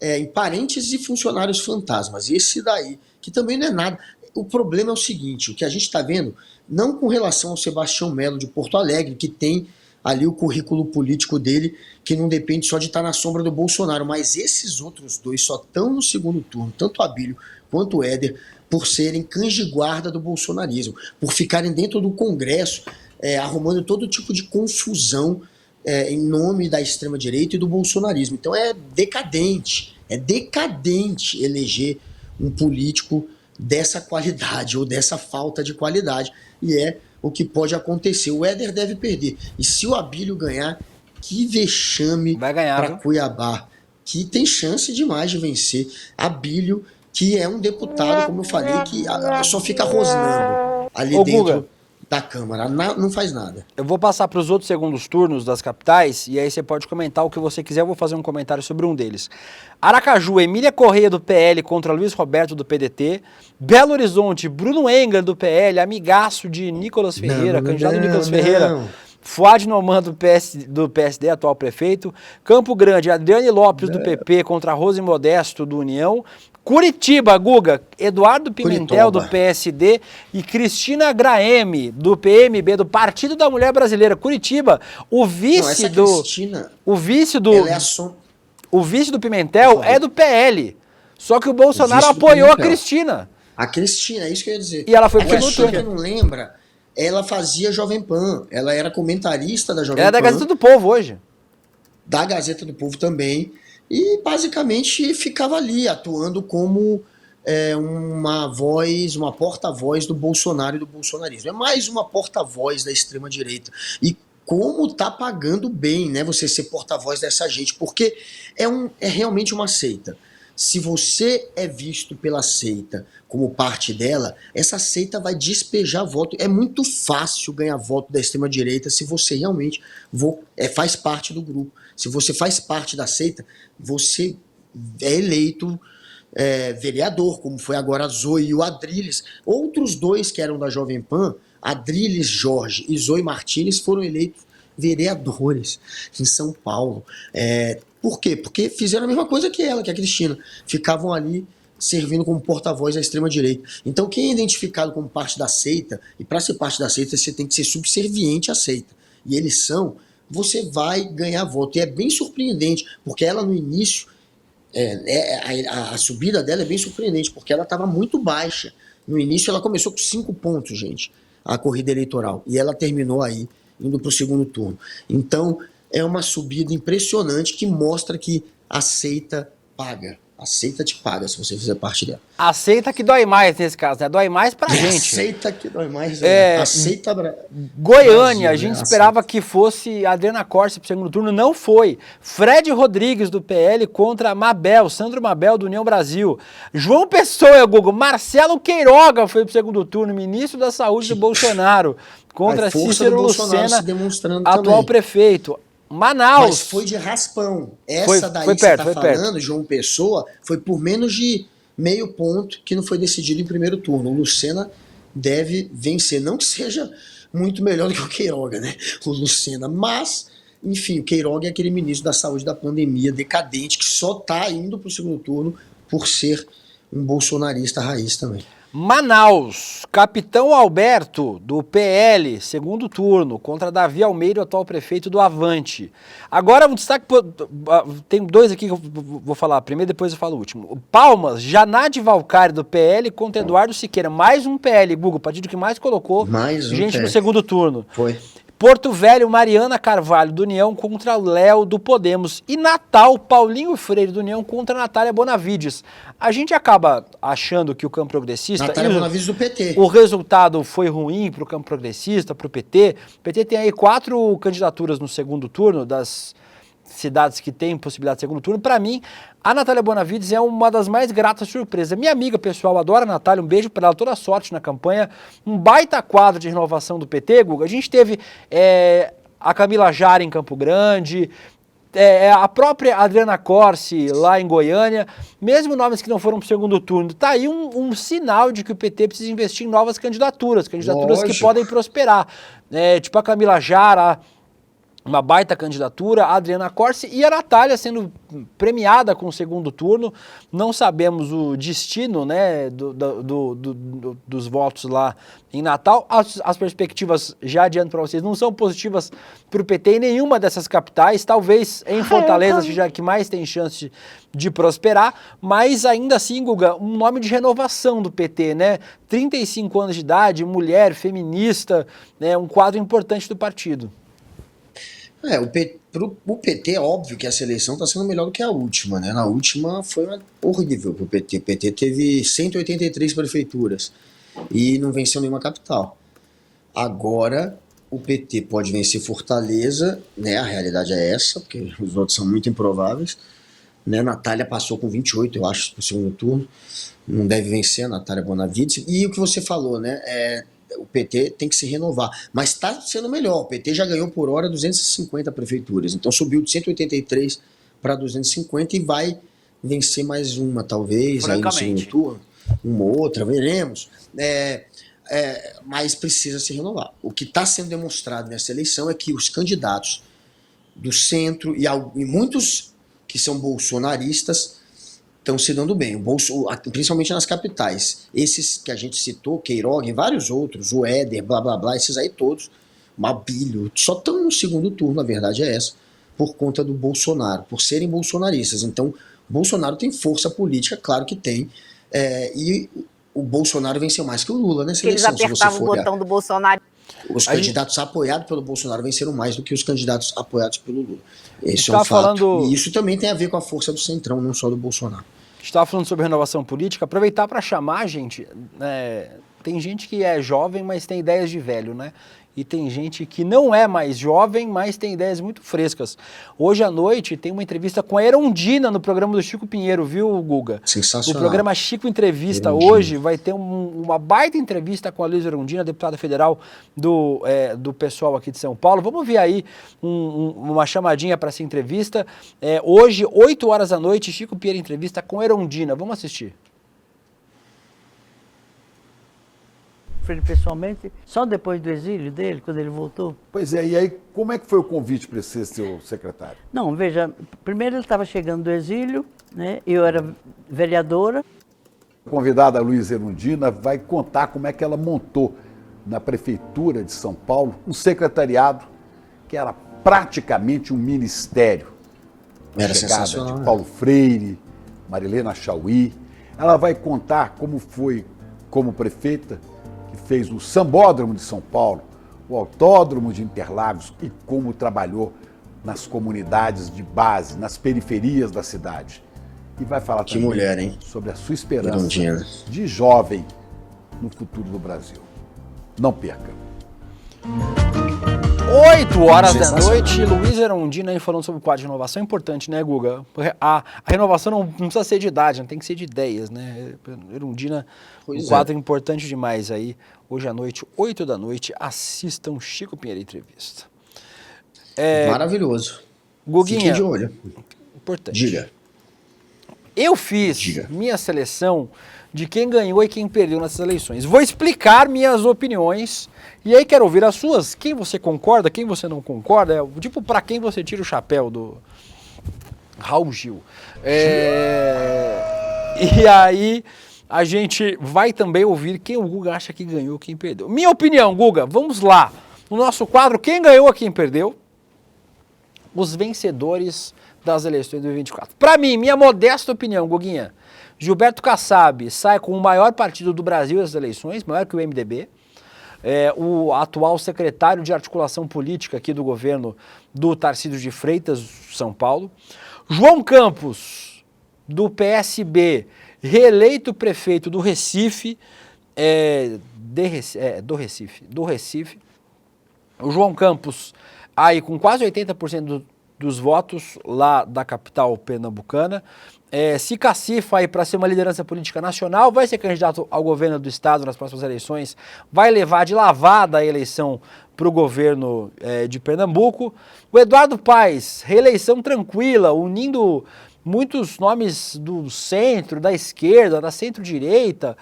em parentes e funcionários fantasmas. E esse daí, que também não é nada. O problema é o seguinte, o que a gente está vendo, não com relação ao Sebastião Melo de Porto Alegre, que tem ali o currículo político dele, que não depende só de estar na sombra do Bolsonaro, mas esses outros dois só estão no segundo turno, tanto o Abílio quanto o Éder, por serem cães de guarda do bolsonarismo, por ficarem dentro do Congresso, arrumando todo tipo de confusão em nome da extrema-direita e do bolsonarismo. Então é decadente eleger um político dessa qualidade ou dessa falta de qualidade, e é o que pode acontecer. O Éder deve perder, e se o Abílio ganhar, que vexame para Cuiabá, que tem chance demais de vencer. Abílio, que é um deputado, como eu falei, que só fica rosnando ali dentro Guga, da Câmara, não faz nada. Eu vou passar para os outros segundos turnos das capitais, e aí você pode comentar o que você quiser, eu vou fazer um comentário sobre um deles. Aracaju, Emília Correia do PL contra Luiz Roberto do PDT. Belo Horizonte, Bruno Engler do PL, amigaço de Nicolas Ferreira, candidato Nicolas Ferreira. Fuad Noman do PSD, atual prefeito. Campo Grande, Adriane Lopes do PP contra Rose Modesto do União. Curitiba, Guga, Eduardo Pimentel, Curitiba. do PSD, e Cristina Graeme, do PMB, do Partido da Mulher Brasileira. Curitiba, o Não, vice essa do... Cristina, O vice do... ela é a som... O vice do Pimentel é do PL. Só que o Bolsonaro vice do apoiou a Pimentel. Cristina. A Cristina, é isso que eu ia dizer. E ela foi pro Agora, segundo quem turno. não lembra, ela fazia Jovem Pan. Ela era comentarista da Jovem Ela é da Pan. Gazeta do Povo hoje. Da Gazeta do Povo também, e basicamente ficava ali, atuando como uma voz, uma porta-voz do Bolsonaro e do bolsonarismo. É mais uma porta-voz da extrema-direita. E como tá pagando bem, né, você ser porta-voz dessa gente, porque é realmente uma seita. Se você é visto pela seita como parte dela, essa seita vai despejar voto. É muito fácil ganhar voto da extrema-direita se você realmente faz parte do grupo. Se você faz parte da seita, você é eleito vereador, como foi agora a Zoe e o Adrilles. Outros dois que eram da Jovem Pan, Adrilles Jorge e Zoe Martins, foram eleitos vereadores em São Paulo. Por quê? Porque fizeram a mesma coisa que ela, que a Cristina. Ficavam ali servindo como porta-voz da extrema-direita. Então, quem é identificado como parte da seita, e para ser parte da seita, você tem que ser subserviente à seita. E eles são, você vai ganhar voto. E é bem surpreendente, porque ela no início, a subida dela é bem surpreendente, porque ela estava muito baixa. No início, ela começou com 5 pontos, gente, a corrida eleitoral. E ela terminou aí, indo para o segundo turno. Então, é uma subida impressionante que mostra que a seita paga. A seita te paga se você fizer parte dela. A seita que dói mais nesse caso, né? Dói mais pra gente. A seita que dói mais. É, A seita Goiânia, Brasil, a gente né? esperava que fosse Adriana Corsi pro segundo turno, não foi. Fred Rodrigues, do PL, contra Mabel, Sandro Mabel, do União Brasil. João Pessoa, Google, Marcelo Queiroga foi pro segundo turno, ministro da Saúde do Bolsonaro, contra A força Cícero do Bolsonaro Lucena, se demonstrando atual também. prefeito. Manaus. Mas foi de raspão. Foi Daí perto, que você tá foi falando, perto. João Pessoa, foi por menos de meio ponto que não foi decidido em primeiro turno. O Lucena deve vencer. Não que seja muito melhor do que o Queiroga, né? O Lucena. Mas, enfim, o Queiroga é aquele ministro da saúde da pandemia decadente que só tá indo pro segundo turno por ser um bolsonarista raiz também. Manaus, Capitão Alberto, do PL, segundo turno, contra Davi Almeida, atual prefeito do Avante. Agora, um destaque, tem dois aqui que eu vou falar primeiro, depois eu falo o último. Palmas, Janade Valcari, do PL, contra Eduardo Siqueira. Mais um PL, Google, partido que mais colocou gente no segundo turno. Foi. Porto Velho, Mariana Carvalho, do União, contra Léo, do Podemos. E Natal, Paulinho Freire, do União, contra Natália Bonavides. A gente acaba achando que o campo progressista... Natália Bonavides do PT. O resultado foi ruim para o campo progressista, para o PT. O PT tem aí 4 candidaturas no segundo turno, das cidades que têm possibilidade de segundo turno. Para mim, a Natália Bonavides é uma das mais gratas surpresas. Minha amiga pessoal adora a Natália, um beijo para ela, toda sorte na campanha. Um baita quadro de renovação do PT, Guga. A gente teve a Camila Jara em Campo Grande, a própria Adriana Corsi lá em Goiânia, mesmo nomes que não foram para o segundo turno. Tá aí um sinal de que o PT precisa investir em novas candidaturas que Lógico. podem prosperar. Tipo a Camila Jara, uma baita candidatura, a Adriana Corsi e a Natália sendo premiada com o segundo turno. Não sabemos o destino, né, dos votos lá em Natal. As perspectivas, já adianto para vocês, não são positivas para o PT em nenhuma dessas capitais. Talvez em Fortaleza seja a que mais tem chance de prosperar, mas ainda assim, Guga, um nome de renovação do PT, né? 35 anos de idade, mulher, feminista, né, um quadro importante do partido. O PT é óbvio que essa eleição está sendo melhor do que a última, né? Na última foi horrível para o PT. O PT teve 183 prefeituras e não venceu nenhuma capital. Agora o PT pode vencer Fortaleza, né? A realidade é essa, porque os votos são muito improváveis. Né? Natália passou com 28, eu acho, para o segundo turno. Não deve vencer a Natália Bonavides. E o que você falou, né? O PT tem que se renovar, mas está sendo melhor. O PT já ganhou por hora 250 prefeituras, então subiu de 183 para 250 e vai vencer mais uma, talvez, aí no segundo turno, uma outra, veremos. Mas precisa se renovar. O que está sendo demonstrado nessa eleição é que os candidatos do centro e muitos que são bolsonaristas estão se dando bem, principalmente nas capitais. Esses que a gente citou, Queiroga e vários outros, o Éder, blá blá blá, esses aí todos, Mabílio, só estão no segundo turno, a verdade é essa, por conta do Bolsonaro, por serem bolsonaristas. Então, Bolsonaro tem força política, claro que tem, e o Bolsonaro venceu mais que o Lula nessa Eles eleição, se você apertavam o for olhar. botão do Bolsonaro. Os candidatos apoiados pelo Bolsonaro venceram mais do que os candidatos apoiados pelo Lula. Esse é Tá um fato. falando- E isso também tem a ver com a força do Centrão, não só do Bolsonaro. A gente estava falando sobre renovação política, aproveitar para chamar, gente, tem gente que é jovem, mas tem ideias de velho, né? E tem gente que não é mais jovem, mas tem ideias muito frescas. Hoje à noite tem uma entrevista com a Erundina no programa do Chico Pinheiro, viu, Guga? Sensacional. O programa Chico Entrevista Erundina. hoje vai ter uma baita entrevista com a Luísa Erundina, deputada federal do pessoal aqui de São Paulo. Vamos ver aí uma chamadinha para essa entrevista. Hoje, 8 horas da noite, Chico Pinheiro entrevista com a Erundina. Vamos assistir. Ele pessoalmente, só depois do exílio dele, quando ele voltou? Pois é, e aí como é que foi o convite para ser seu secretário? Não, veja, primeiro ele estava chegando do exílio, né? Eu era vereadora. A convidada Luísa Erundina vai contar como é que ela montou na Prefeitura de São Paulo um secretariado que era praticamente um ministério. Era Chegada sensacional, de né? Paulo Freire, Marilena Chauí. Ela vai contar como foi, como prefeita, que fez o Sambódromo de São Paulo, o Autódromo de Interlagos e como trabalhou nas comunidades de base, nas periferias da cidade. E vai falar Que também mulher, hein? sobre a sua esperança Erundina. de jovem no futuro do Brasil. Não perca. 8 horas da Sensacional. noite, Luísa Erundina aí falando sobre o quadro de renovação. É importante, né, Guga? A renovação não precisa ser de idade, não tem que ser de ideias, né? Erundina, Pois um quadro importante demais aí. Hoje à noite, 8 da noite, assistam Chico Pinheiro Entrevista. Maravilhoso. Guguinha, Fiquem de olho. importante. Diga. Eu fiz Diga. minha seleção de quem ganhou e quem perdeu nessas eleições. Vou explicar minhas opiniões e aí quero ouvir as suas. Quem você concorda, quem você não concorda. Tipo, pra quem você tira o chapéu do Raul Gil. E aí a gente vai também ouvir quem o Guga acha que ganhou, quem perdeu. Minha opinião, Guga, vamos lá. No nosso quadro, quem ganhou, quem perdeu. Os vencedores das eleições de 2024. Para mim, minha modesta opinião, Guguinha, Gilberto Kassab sai com o maior partido do Brasil das eleições, maior que o MDB, o atual secretário de articulação política aqui do governo do Tarcísio de Freitas, São Paulo. João Campos, do PSB, reeleito prefeito do Recife, do Recife. O João Campos aí com quase 80% dos votos lá da capital pernambucana, se cacifa aí para ser uma liderança política nacional, vai ser candidato ao governo do estado nas próximas eleições, vai levar de lavada a eleição para o governo de Pernambuco. O Eduardo Paes, reeleição tranquila, unindo muitos nomes do centro, da esquerda, da centro-direita,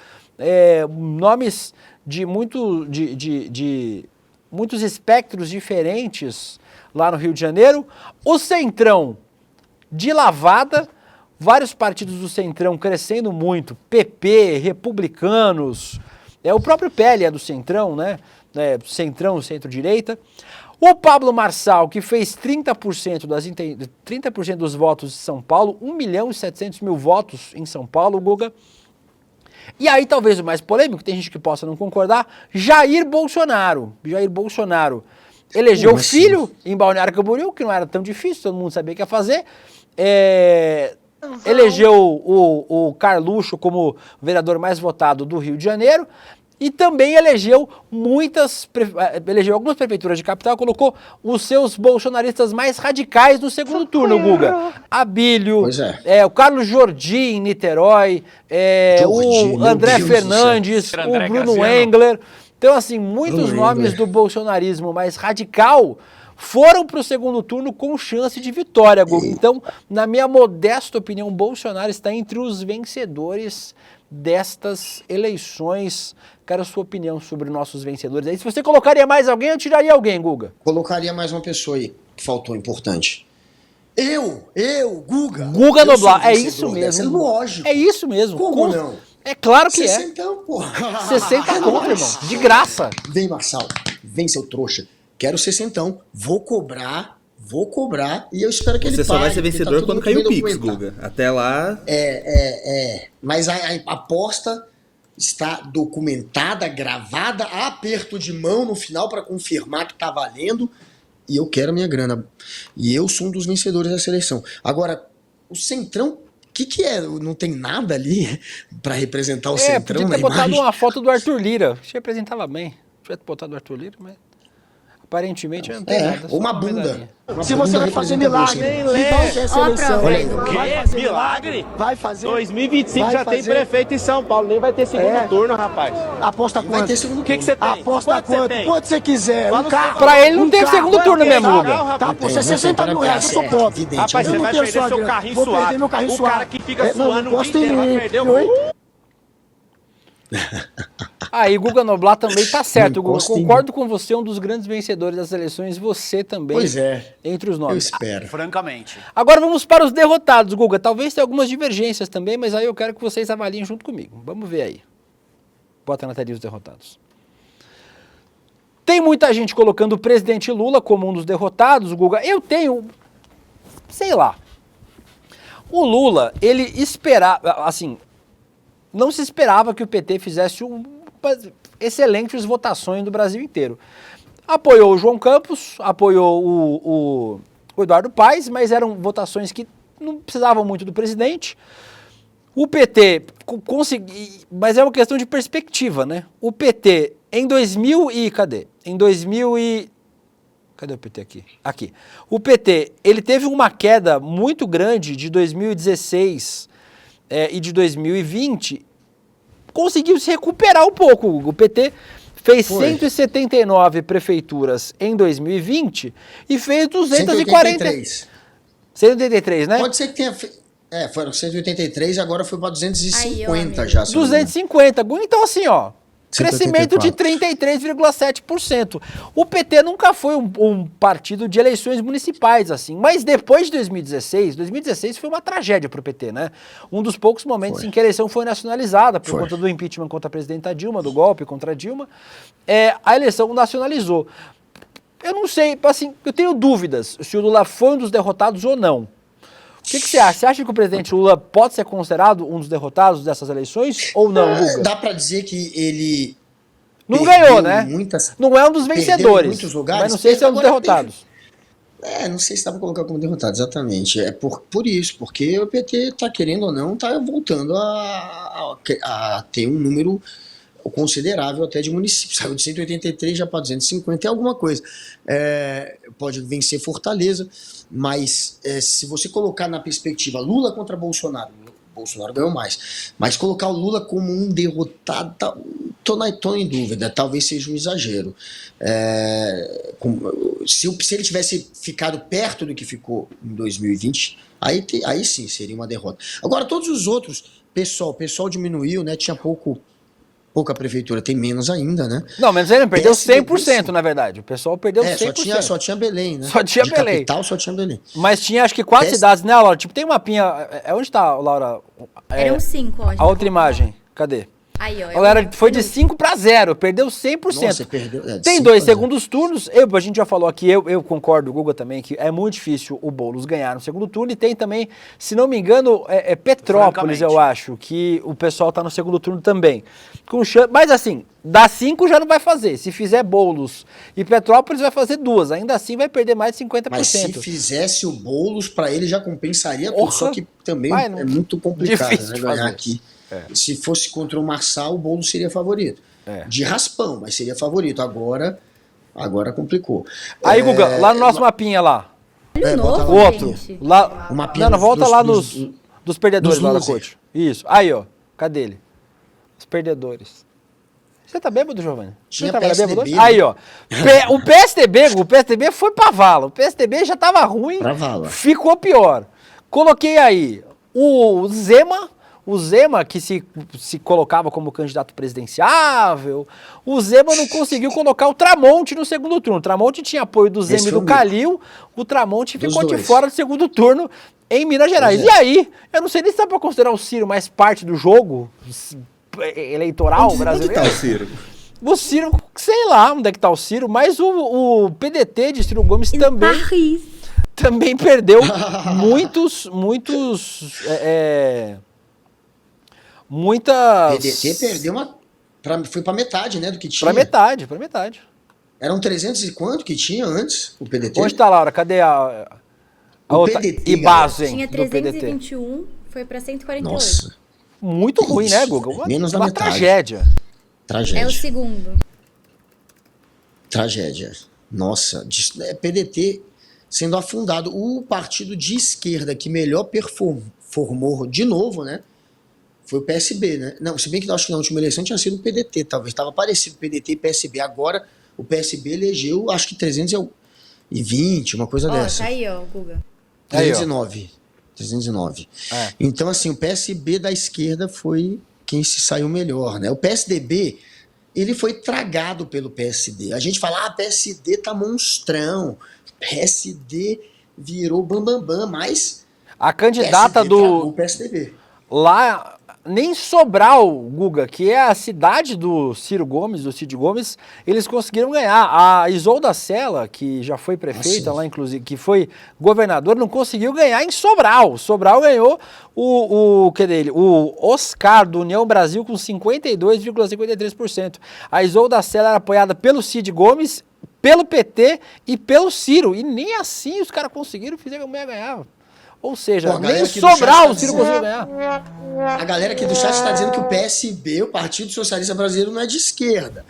nomes de muitos espectros diferentes lá no Rio de Janeiro. O Centrão de lavada, vários partidos do Centrão crescendo muito, PP, republicanos, o próprio PL é do Centrão, né? Centrão, centro-direita. O Pablo Marçal, que fez 30% dos votos de São Paulo, 1.700.000 votos em São Paulo, Guga. E aí, talvez o mais polêmico, tem gente que possa não concordar, Jair Bolsonaro. Jair Bolsonaro elegeu o filho em Balneário Camboriú, que não era tão difícil, todo mundo sabia o que ia fazer. Elegeu o Carluxo como vereador mais votado do Rio de Janeiro. E também elegeu algumas prefeituras de capital, colocou os seus bolsonaristas mais radicais no segundo turno, Guga. Abílio, o Carlos Jordi em Niterói, o André Fernandes, o Bruno Engler. Então, assim, muitos nomes do bolsonarismo mais radical foram para o segundo turno com chance de vitória, Guga. Então, na minha modesta opinião, Bolsonaro está entre os vencedores destas eleições. Quero a sua opinião sobre nossos vencedores. Aí, se você colocaria mais alguém, eu tiraria alguém, Guga. Colocaria mais uma pessoa aí, que faltou, importante. Guga. Guga Eu sou Noblar, é vencedor isso dessa, mesmo. É lógico. É isso mesmo. Como não? É claro que 60, porra. 60 conto, irmão. De graça. Vem, Marçal. Vem, seu trouxa. Quero 60. Vou cobrar. E eu espero que ele Você pague. só vai ser porque vencedor tá quando tudo cair o bem Pix, documentado. Guga. Até lá... Mas a aposta está documentada, gravada, aperto de mão no final para confirmar que tá valendo. E eu quero a minha grana. E eu sou um dos vencedores da seleção. Agora, o Centrão, o que é? Não tem nada ali para representar o Centrão podia na ter botado imagem? uma foto do Arthur Lira. Acho que representava bem. Podia ter botado o Arthur Lira, mas aparentemente não tem nada. só Ou uma medalhinha. bunda. Se você vai fazer milagre, nem lê. Ó a prova aí do Milagre? Vai fazer. 2025 Vai já tem fazer. prefeito em São Paulo, nem vai ter segundo turno, rapaz. Aposta Vai quanto? ter segundo O que você tem? Aposta quanto? Quanto você quiser. Um carro. Pra ele não um tem carro. segundo turno mesmo, Guga. Tá, pô, você é 60 mil reais, eu sou pobre. Rapaz, Eu você não vai tenho perder sua seu grana. carrinho Vou suado. perder meu carrinho O suado. cara que fica Não, suando o gosto dia em inteiro vai mim. perder o Oi? Aí, Guga Noblar também tá certo, Não Guga. encosta em Concordo com você, um dos grandes vencedores das eleições, você também. Pois é. Entre os Eu nomes. espero. Francamente. Agora vamos para os derrotados, Guga. Talvez tenha algumas divergências também, mas aí eu quero que vocês avaliem junto comigo. Vamos ver aí. Bota na telinha os derrotados. Tem muita gente colocando o presidente Lula como um dos derrotados, Guga. Eu tenho, sei lá. O Lula, ele esperava, assim, não se esperava que o PT fizesse excelentes votações do Brasil inteiro. Apoiou o João Campos, apoiou o Eduardo Paes, mas eram votações que não precisavam muito do presidente. O PT conseguiu, mas é uma questão de perspectiva, né? O PT em 2000 e cadê? Em 2000 e cadê o PT aqui? Aqui. O PT, ele teve uma queda muito grande de 2016 e de 2020, conseguiu se recuperar um pouco. O PT fez 179 prefeituras em 2020 e fez 240. 183, né? Pode ser que tenha... foram 183 e agora foi para 250 Aí, já. 250. Então assim, ó, 184. crescimento de 33,7%. O PT nunca foi um partido de eleições municipais, assim. Mas depois de 2016 foi uma tragédia para o PT, né? Um dos poucos momentos em que a eleição foi nacionalizada, por conta do impeachment contra a presidenta Dilma, do golpe contra a Dilma. A eleição nacionalizou. Eu não sei, assim, eu tenho dúvidas se o Lula foi um dos derrotados ou não. O que você acha? Você acha que o presidente Lula pode ser considerado um dos derrotados dessas eleições ou não, Guga? Dá pra dizer que ele não ganhou, né? Muitas, não é um dos vencedores, muitos lugares, mas não sei se é um dos derrotados. Não sei se dá pra colocar como derrotado, exatamente. É por isso, porque o PT tá querendo ou não, tá voltando a ter um número considerável até de municípios. Saiu de 183 já para 250, é alguma coisa. Pode vencer Fortaleza, mas se você colocar na perspectiva Lula contra Bolsonaro ganhou mais, mas colocar o Lula como um derrotado, tô em dúvida, talvez seja um exagero. Se ele tivesse ficado perto do que ficou em 2020, aí sim seria uma derrota. Agora todos os outros, pessoal diminuiu, né? Tinha pouca prefeitura, tem menos ainda, né? Não, menos ainda, perdeu 100%, na verdade. O pessoal perdeu 100%. Só tinha Belém, né? Só tinha Belém. Capital, só tinha Belém. Mas tinha acho que 4 cidades, né, Laura? Tipo, tem um mapinha. Onde tá, Laura? Eram 5, ó. A outra imagem. Cadê? Aí, ó. Galera, foi de 5-0, perdeu 100%. Nossa, perdeu, tem 2 segundos turnos, a gente já falou aqui, eu concordo, o Guga também, que é muito difícil o Boulos ganhar no segundo turno, e tem também, se não me engano, Petrópolis, eu acho, que o pessoal tá no segundo turno também. Mas assim, dá 5 já não vai fazer, se fizer Boulos e Petrópolis vai fazer 2, ainda assim vai perder mais de 50%. Mas se fizesse o Boulos, para ele já compensaria tudo, só que também é muito complicado, né, ganhar aqui. Se fosse contra o Marçal, o Boulos seria favorito. De raspão, mas seria favorito. Agora complicou. Aí, Guga, lá no nosso mapinha lá. Novo, o outro. gente. Lá, o mapinha volta lá dos perdedores lá da losers. Coach. Isso. Aí, ó. Cadê ele? Os perdedores. Você tá bêbado, Giovanni? Tinha Você PSDB, bêbado? né? Aí, ó. O PSDB foi pra vala. O PSDB já tava ruim. Pra vala. Ficou pior. Coloquei aí o Zema, O Zema, que se colocava como candidato presidenciável, o Zema não conseguiu colocar o Tramonte no segundo turno. O Tramonte tinha apoio do Zema e do Calil, o Tramonte ficou de fora do segundo turno em Minas Gerais. E aí, eu não sei nem se dá pra considerar o Ciro mais parte do jogo eleitoral brasileiro. Onde tá o Ciro? O Ciro, sei lá onde é que tá o Ciro, mas o PDT de Ciro Gomes também perdeu muitas... PDT perdeu foi pra metade, né, do que tinha. Pra metade. Eram 300 e quanto que tinha antes, o PDT? Onde tá, Laura? Cadê a outra? PDT, Ibazen tinha do PDT. 321, foi pra 148. Nossa. Muito ruim, né, Guga? Menos da metade. Tragédia. É o segundo. Tragédia. Nossa, PDT sendo afundado. O partido de esquerda que melhor performou de novo, né? Foi o PSB, né? Não, se bem que eu acho que na última eleição tinha sido o PDT, talvez. Estava parecido PDT e PSB. Agora, o PSB elegeu, acho que 320, uma coisa dessa. Tá aí, ó, Guga. 309. É. Então, assim, o PSB da esquerda foi quem se saiu melhor, né? O PSDB, ele foi tragado pelo PSD. A gente fala, PSD tá monstrão. PSD virou bambambam, mas... A candidata do PSDB. Lá, nem Sobral, Guga, que é a cidade do Ciro Gomes, do Cid Gomes, eles conseguiram ganhar. A Isolda Sela, que já foi prefeita lá, inclusive, que foi governador, não conseguiu ganhar em Sobral. Sobral ganhou o Oscar, do União Brasil, com 52,53%. A Isolda Sela era apoiada pelo Cid Gomes, pelo PT e pelo Ciro. E nem assim os caras conseguiram, fizeram a mulher ganhar. Ou seja, nem Sobral o Ciro conseguiu ganhar. A galera aqui do chat está dizendo que o PSB, o Partido Socialista Brasileiro, não é de esquerda.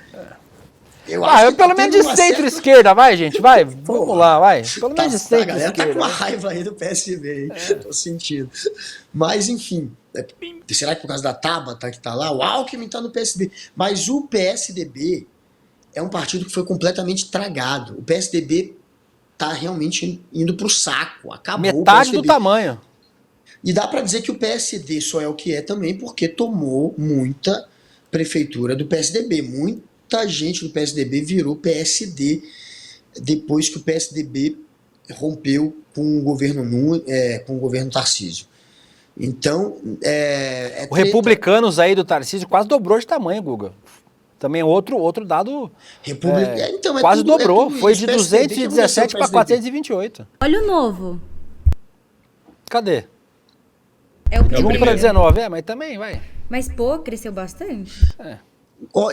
Eu pelo menos de centro-esquerda, vai, gente, vai. Vamos lá, vai. Pelo menos de centro-esquerda. A galera tá com uma raiva aí do PSB, hein? Tô sentindo. Mas, enfim, será que por causa da Tabata que tá lá? O Alckmin tá no PSB. Mas o PSDB é um partido que foi completamente tragado. O PSDB tá realmente indo pro saco. Acabou. Metade do tamanho. E dá para dizer que o PSD só é o que é também porque tomou muita prefeitura do PSDB. Muita gente do PSDB virou PSD depois que o PSDB rompeu com o governo Tarcísio. Então, o Republicanos aí do Tarcísio quase dobrou de tamanho, Guga. Também outro dado quase dobrou, foi de 217 para 428. Olha o Novo. Cadê? É o primeiro. 1 para 19, mas também vai. Mas, cresceu bastante.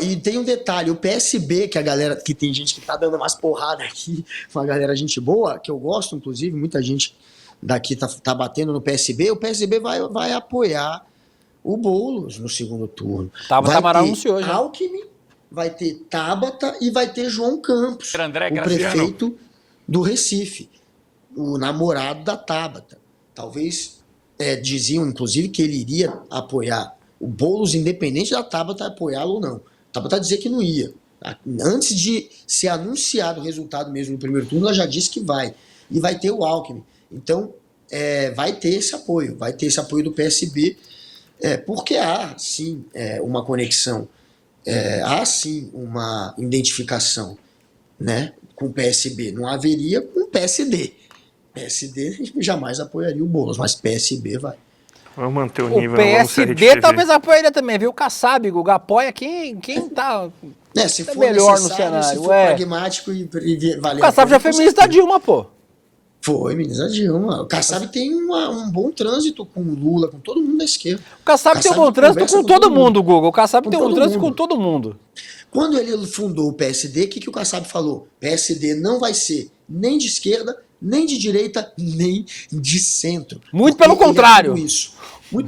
E tem um detalhe, o PSB, que a galera, que tem gente que tá dando umas porradas aqui, uma galera gente boa, que eu gosto, inclusive, muita gente daqui tá batendo no PSB, o PSB vai apoiar o Boulos no segundo turno. Tabata Amaral anunciou já. Alckmin, vai ter Tabata e vai ter João Campos, o prefeito do Recife, o namorado da Tabata. Talvez diziam, inclusive, que ele iria apoiar o Boulos, independente da Tabata apoiá-lo ou não. A Tabata dizia que não ia. Antes de ser anunciado o resultado mesmo no primeiro turno, ela já disse que vai. E vai ter o Alckmin. Então, vai ter esse apoio do PSB, porque há, sim, uma conexão, há, sim, uma identificação, né, com o PSB. Não haveria com o PSD. PSD jamais apoiaria o Boulos, mas PSB vai. Vamos manter o nível. O PSD talvez apoiaria também, viu? O Kassab, Guga, apoia quem tá se for melhor no cenário. Se for pragmático e valer. O Kassab já foi ministro da Dilma, pô. Foi, ministro da Dilma. O Kassab tem um bom trânsito com o Lula, com todo mundo da esquerda. O Kassab tem um bom trânsito com todo mundo, Guga. O Kassab tem um trânsito com todo mundo. Quando ele fundou o PSD, o que o Kassab falou? PSD não vai ser nem de esquerda, nem de direita, nem de centro. Muito pelo contrário. Ele é tudo isso.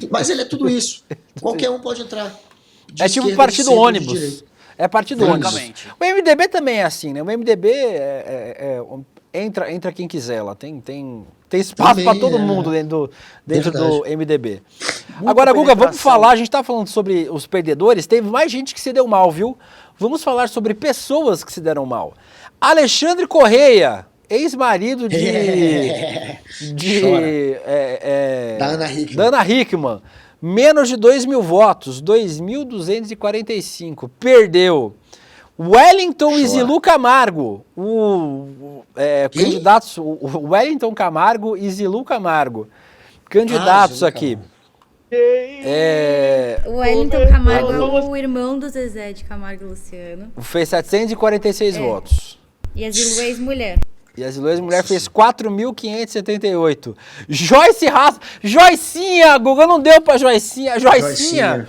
Mas ele é tudo isso. Qualquer um pode entrar. Tipo partido ônibus. É partido ônibus. O MDB também é assim, né? O MDB entra quem quiser lá. Tem espaço para todo mundo dentro do MDB. Agora, Guga, vamos falar. A gente tá falando sobre os perdedores. Teve mais gente que se deu mal, viu? Vamos falar sobre pessoas que se deram mal. Alexandre Correia, ex-marido da Ana Hickman, menos de 2 mil votos, 2.245. Perdeu. Wellington e Zilu Camargo, candidatos, o Wellington Camargo e Zilu Camargo, candidatos aqui. O Wellington Camargo é o irmão do Zezé de Camargo e Luciano. Fez 746 votos. E a Zilu é ex-mulher. E a Zilu ex-mulher fez 4.578. Joyce Raça. Joicinha! Guga não deu pra Joicinha. Joicinha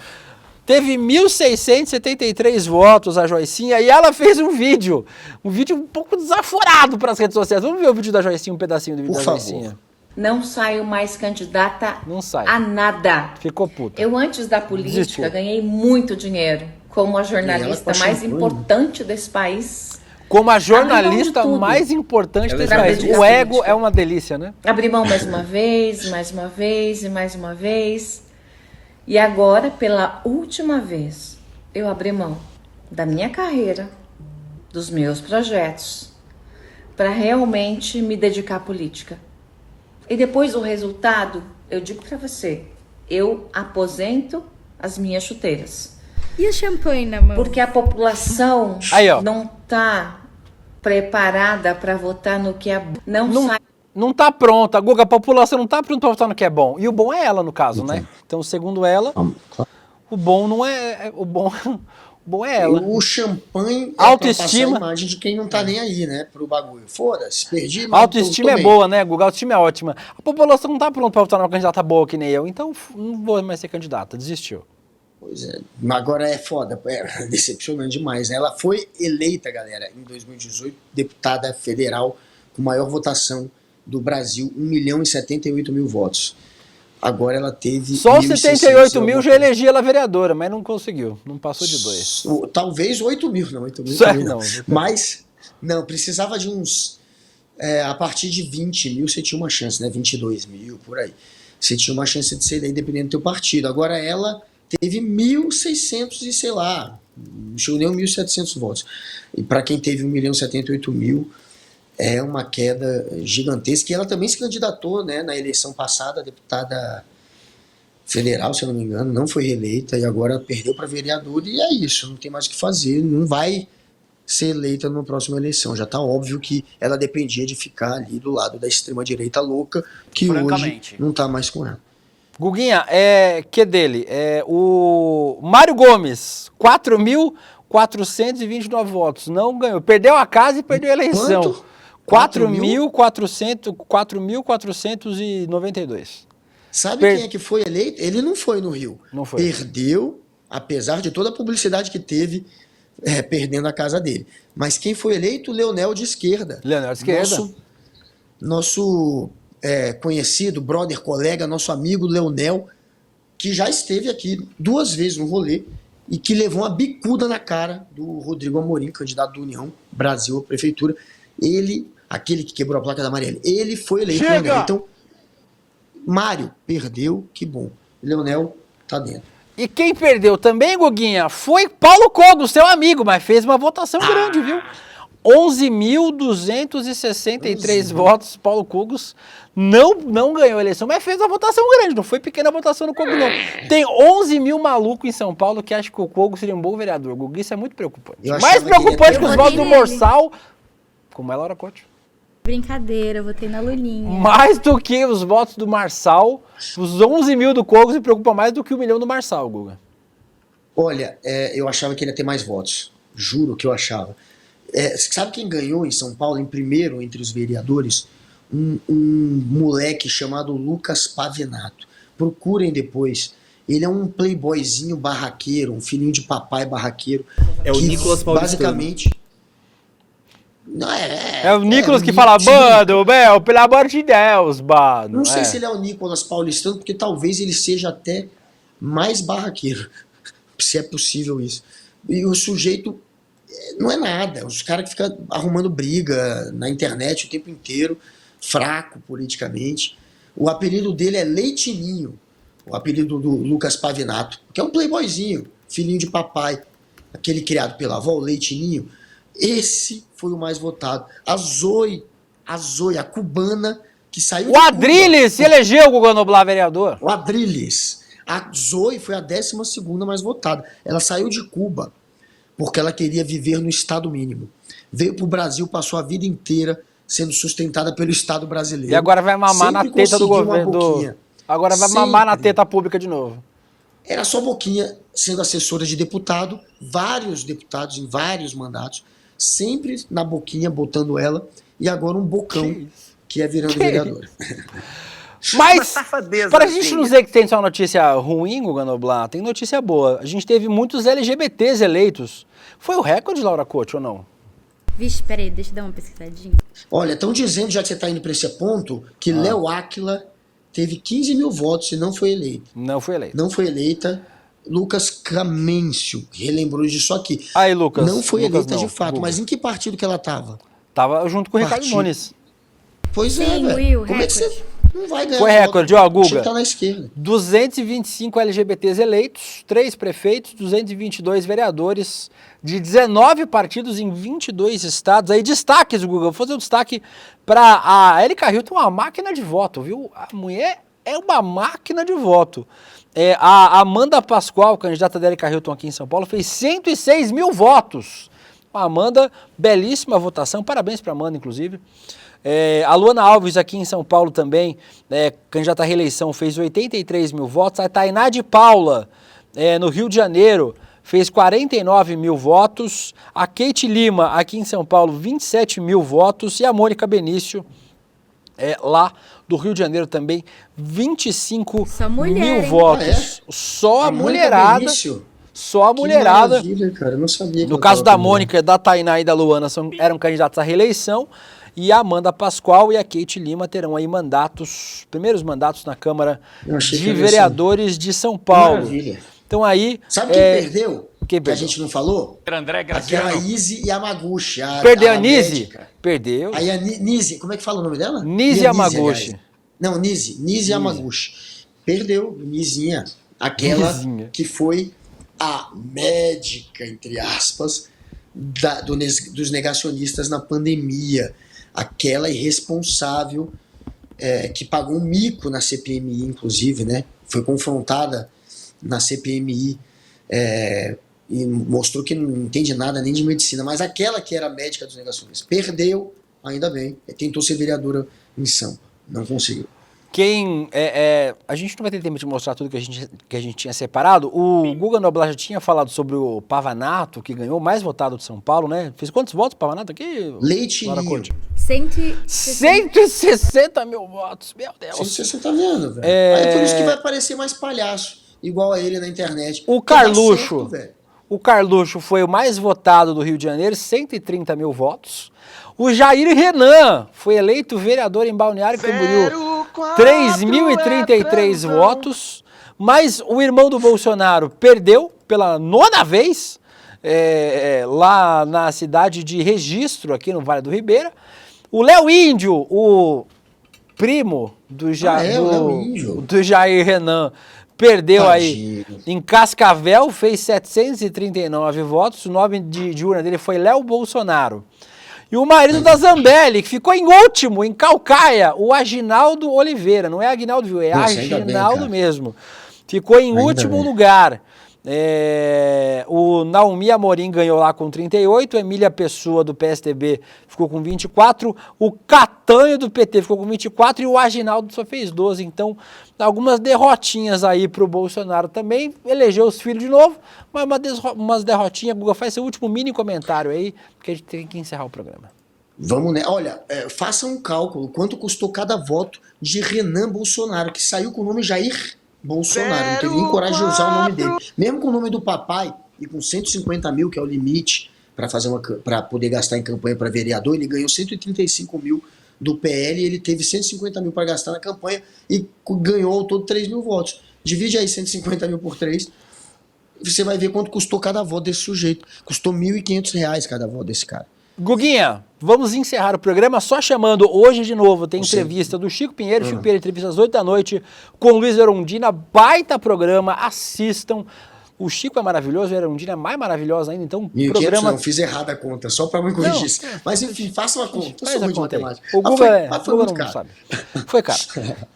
teve 1.673 votos, a Joicinha. E ela fez um vídeo um pouco desaforado para as redes sociais. Vamos ver o vídeo da Joicinha, um pedacinho do vídeo da Joicinha. Não saio mais candidata Não sai. a nada. Ficou puta. Eu, antes da política, Desistiu. ganhei muito dinheiro como a jornalista mais importante desse país. Como a jornalista mais importante desse país. O ego é uma delícia, né? Abri mão mais uma vez, mais uma vez e mais uma vez. E agora, pela última vez, eu abri mão da minha carreira, dos meus projetos, para realmente me dedicar à política. E depois do resultado, eu digo para você, eu aposento as minhas chuteiras. E o champanhe na mão? Porque a população não tá preparada para votar no que é bom. Não tá pronta, Guga, a população não tá pronta para votar no que é bom. E o bom é ela, no caso, né? Então, segundo ela, o bom não é... O bom é ela. O champanhe autoestima. É pra passar a imagem de quem não tá nem aí, né, pro bagulho. Foda-se, perdi, mas autoestima é boa, né, Guga? A autoestima é ótima. A população não tá pronta para votar numa candidata boa que nem eu, então não vou mais ser candidata, desistiu. Pois é, agora é foda, é decepcionante demais, né? Ela foi eleita, galera, em 2018, deputada federal com maior votação do Brasil, 1.078.000 votos. Agora ela teve... Só 78 mil já elegia ela vereadora, mas não conseguiu, não passou de 2. Talvez 8 mil, não, 8 mil não. Mas, não, precisava de uns... a partir de 20 mil você tinha uma chance, né? 22 mil, por aí. Você tinha uma chance de ser eleita dependendo do teu partido. Agora ela teve 1.600 e sei lá, não chegou nem 1.700 votos. E para quem teve 1.078.000, é uma queda gigantesca. E ela também se candidatou, né, na eleição passada, a deputada federal, se eu não me engano, não foi reeleita e agora perdeu para vereador. E é isso, não tem mais o que fazer, não vai ser eleita numa próxima eleição. Já está óbvio que ela dependia de ficar ali do lado da extrema-direita louca, que hoje não está mais com ela. Guguinha, que dele? O Mário Gomes, 4.429 votos, não ganhou. Perdeu a casa e perdeu a eleição. 4.492. Sabe quem é que foi eleito? Ele não foi no Rio. Não foi. Perdeu, apesar de toda a publicidade que teve, perdendo a casa dele. Mas quem foi eleito? Leonel de Esquerda. Leonel de Esquerda. Nosso conhecido, brother, colega, nosso amigo Leonel, que já esteve aqui 2 vezes no rolê e que levou uma bicuda na cara do Rodrigo Amorim, candidato do União Brasil à prefeitura. Ele, aquele que quebrou a placa da Marielle, ele foi eleito. Então, Mário perdeu, que bom. Leonel tá dentro. E quem perdeu também, Guguinha, foi Paulo Cogos, seu amigo, mas fez uma votação grande, viu? 11.263 votos, Paulo Cogos não ganhou a eleição, mas fez uma votação grande, não foi pequena votação no Cogos, não. Tem 11 mil malucos em São Paulo que acham que o Cogos seria um bom vereador. Gugu, isso é muito preocupante. Mais preocupante que os votos do Morsal, como é, Laura Couto? Brincadeira, eu votei na Lulinha. Mais do que os votos do Marçal, os 11 mil do Cogos me preocupam mais do que 1 milhão do Marçal, Guga. Olha, eu achava que ele ia ter mais votos. Juro que eu achava. Sabe quem ganhou em São Paulo, em primeiro, entre os vereadores? Um moleque chamado Lucas Pavinato. Procurem depois. Ele é um playboyzinho barraqueiro, um filhinho de papai barraqueiro. É o Nicolas Paulistano. Basicamente... Não, é o Nicolas que fala, Bando, Bel, pelo amor de Deus, Bando. Não sei se ele é o Nicolas Paulistano, porque talvez ele seja até mais barraqueiro, se é possível isso. E o sujeito não é nada, os caras que ficam arrumando briga na internet o tempo inteiro, fraco politicamente. O apelido dele é Leitinho, o apelido do Lucas Pavinato, que é um playboyzinho, filhinho de papai, aquele criado pela avó, o Leitinho. Esse foi o mais votado. A Zoe, a cubana, que saiu... O Adrilles se elegeu, Guga Noblar, vereador. O Adrilles. A Zoe foi a 12ª mais votada. Ela saiu de Cuba porque ela queria viver no Estado mínimo. Veio pro Brasil, passou a vida inteira sendo sustentada pelo Estado brasileiro. E agora vai mamar na Sempre teta do conseguiu uma governo. boquinha. Agora vai mamar na teta pública de novo. Era só boquinha sendo assessora de deputado, vários deputados em vários mandatos, sempre na boquinha botando ela, e agora um bocão que é virando vereadora. Mas, para a gente não dizer que tem só notícia ruim, Guga Noblat, tem notícia boa. A gente teve muitos LGBTs eleitos. Foi o recorde, Laura Couto, ou não? Vixe, peraí, deixa eu dar uma pesquisadinha. Olha, estão dizendo, já que você está indo para esse ponto, que Léo Áquila teve 15 mil votos e não foi eleita. Não foi eleita. Não foi eleita. Lucas Clemêncio relembrou disso aqui. Aí, Lucas. Não foi Lucas eleita não, de fato, Guga. mas em que partido que ela estava? Tava junto com o Ricardo Nunes. Pois é, Sim, velho. Will, Como é que recorde. você não vai ganhar? Foi voto? recorde, ó, Guga. Tinha que tá na esquerda. 225 LGBTs eleitos, 3 prefeitos, 222 vereadores, de 19 partidos em 22 estados. Aí destaques, Guga, vou fazer um destaque para a Erika Hilton, uma máquina de voto, viu? A mulher é uma máquina de voto. A Amanda Pascoal, candidata da Erika Hilton aqui em São Paulo, fez 106 mil votos. A Amanda, belíssima votação, parabéns para a Amanda, inclusive. A Luana Alves aqui em São Paulo também, candidata à reeleição, fez 83 mil votos. A Tainá de Paula, no Rio de Janeiro, fez 49 mil votos. A Kate Lima, aqui em São Paulo, 27 mil votos. E a Mônica Benício, lá do Rio de Janeiro também, 25 mil votos. Só a mulherada. Só a mulherada. Maravilha, cara. Eu não sabia que No ela caso tava da Mônica, da Tainá e da Luana, eram candidatos à reeleição. E a Amanda Pascoal e a Kate Lima terão aí primeiros mandatos na Câmara de Vereadores de São Paulo. Maravilha. Então aí... Sabe quem perdeu? Quem que a gente não falou? André Graciano. Aquela Izzy Yamaguchi. Perdeu a Nise? Perdeu. Aí a Nise, como é que fala o nome dela? Nise Yamaguchi. Não, Nise Yamaguchi. Perdeu, Nizinha. Aquela que foi a médica, entre aspas, dos negacionistas na pandemia. Aquela irresponsável que pagou um mico na CPMI, inclusive, né? Foi confrontada na CPMI e mostrou que não entende nada nem de medicina, mas aquela que era médica dos negacionistas perdeu, ainda bem, tentou ser vereadora em Sampa, não conseguiu. A gente não vai ter tempo de mostrar tudo que a gente tinha separado. O Guga Noblat já tinha falado sobre o Pavanato, que ganhou mais votado de São Paulo, né? Fez quantos votos o Pavanato aqui? Leite 160 mil votos, meu Deus. 160 vendo, velho. Aí é por isso que vai parecer mais palhaço, igual a ele na internet. O Carluxo foi o mais votado do Rio de Janeiro, 130 mil votos. O Jair Renan foi eleito vereador em Balneário Camboriú, 3.033 votos. Mas o irmão do Bolsonaro perdeu pela 9ª vez, lá na cidade de Registro, aqui no Vale do Ribeira. O Léo Índio, o primo do Jair Renan, perdeu aí em Cascavel, fez 739 votos. O nome de urna dele foi Léo Bolsonaro. E o marido da Zambelli, que ficou em último, em Calcaia, o Aginaldo Oliveira. Não é Aguinaldo, viu? É Aginaldo mesmo. Ficou em último lugar. O Naomi Amorim ganhou lá com 38, a Emília Pessoa do PSDB ficou com 24, o Catanho do PT ficou com 24 e o Aginaldo só fez 12. Então, algumas derrotinhas aí pro Bolsonaro também. Elegeu os filhos de novo, mas umas derrotinhas. Guga, faz seu último mini comentário aí, porque a gente tem que encerrar o programa. Vamos, né? Olha, faça um cálculo. Quanto custou cada voto de Renan Bolsonaro, que saiu com o nome Jair Bolsonaro, não teve nem coragem de usar o nome dele. Mesmo com o nome do papai e com 150 mil, que é o limite para poder gastar em campanha para vereador, ele ganhou 135 mil do PL e ele teve 150 mil para gastar na campanha e ganhou ao todo 3 mil votos. Divide aí 150 mil por 3, você vai ver quanto custou cada voto desse sujeito. Custou R$1.500 cada voto desse cara. Guguinha, vamos encerrar o programa só chamando hoje de novo, tem entrevista do Chico Pinheiro, Chico Pinheiro entrevista às 8 da noite com Luiz Erundina, baita programa, assistam, O Chico é maravilhoso, a Erundina é mais maravilhosa ainda, então o 1.500 programa... não, fiz errada a conta, só pra me corrigir. Não, mas enfim, faça uma conta. Eu Faz sou a ruim de conta aí. matemática. O Google, Muito não caro. sabe. Foi caro.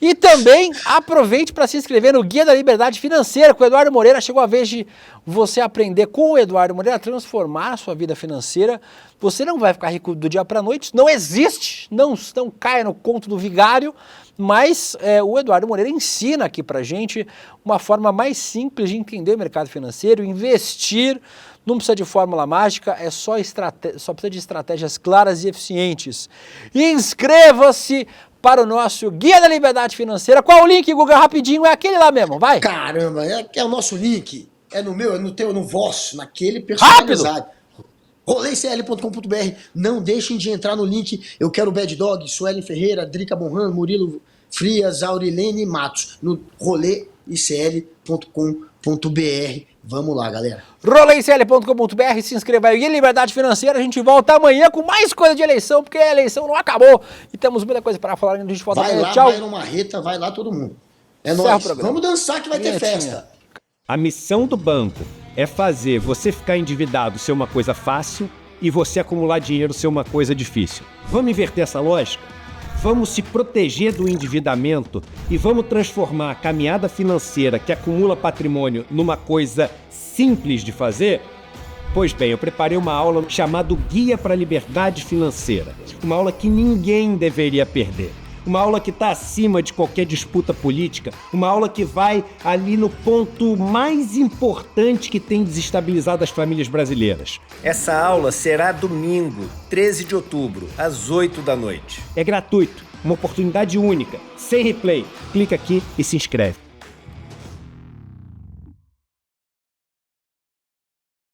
E também aproveite para se inscrever no Guia da Liberdade Financeira com o Eduardo Moreira. Chegou a vez de você aprender com o Eduardo Moreira a transformar a sua vida financeira. Você não vai ficar rico do dia para a noite, não existe, não caia no conto do vigário, mas o Eduardo Moreira ensina aqui pra gente uma forma mais simples de entender o mercado financeiro, investir. Não precisa de fórmula mágica, só precisa de estratégias claras e eficientes. Inscreva-se para o nosso Guia da Liberdade Financeira. Qual o link, Guga? Rapidinho, é aquele lá mesmo, vai. Caramba, é o nosso link. É no meu, é no teu, é no vosso, naquele personalizado. Roleicl.com.br. Não deixem de entrar no link. Eu quero o Bad Dog, Suelen Ferreira, Drica Bonran, Murilo Frias, Aurilene Matos. No roleicl.com.br. Vamos lá, galera. roleicl.com.br, se inscreva aí em Liberdade Financeira. A gente volta amanhã com mais coisa de eleição, porque a eleição não acabou. E temos muita coisa para falar. A gente volta Vai amanhã. lá, Tchau. vai no Marreta, vai lá todo mundo. É Encerra nóis. o programa. Vamos dançar que vai ter festa. A missão do banco é fazer você ficar endividado ser uma coisa fácil e você acumular dinheiro ser uma coisa difícil. Vamos inverter essa lógica? Vamos se proteger do endividamento e vamos transformar a caminhada financeira que acumula patrimônio numa coisa simples de fazer? Pois bem, eu preparei uma aula chamada Guia para a Liberdade Financeira. Uma aula que ninguém deveria perder. Uma aula que está acima de qualquer disputa política, uma aula que vai ali no ponto mais importante que tem desestabilizado as famílias brasileiras. Essa aula será domingo, 13 de outubro, às 8 da noite. É gratuito, uma oportunidade única, sem replay. Clica aqui e se inscreve.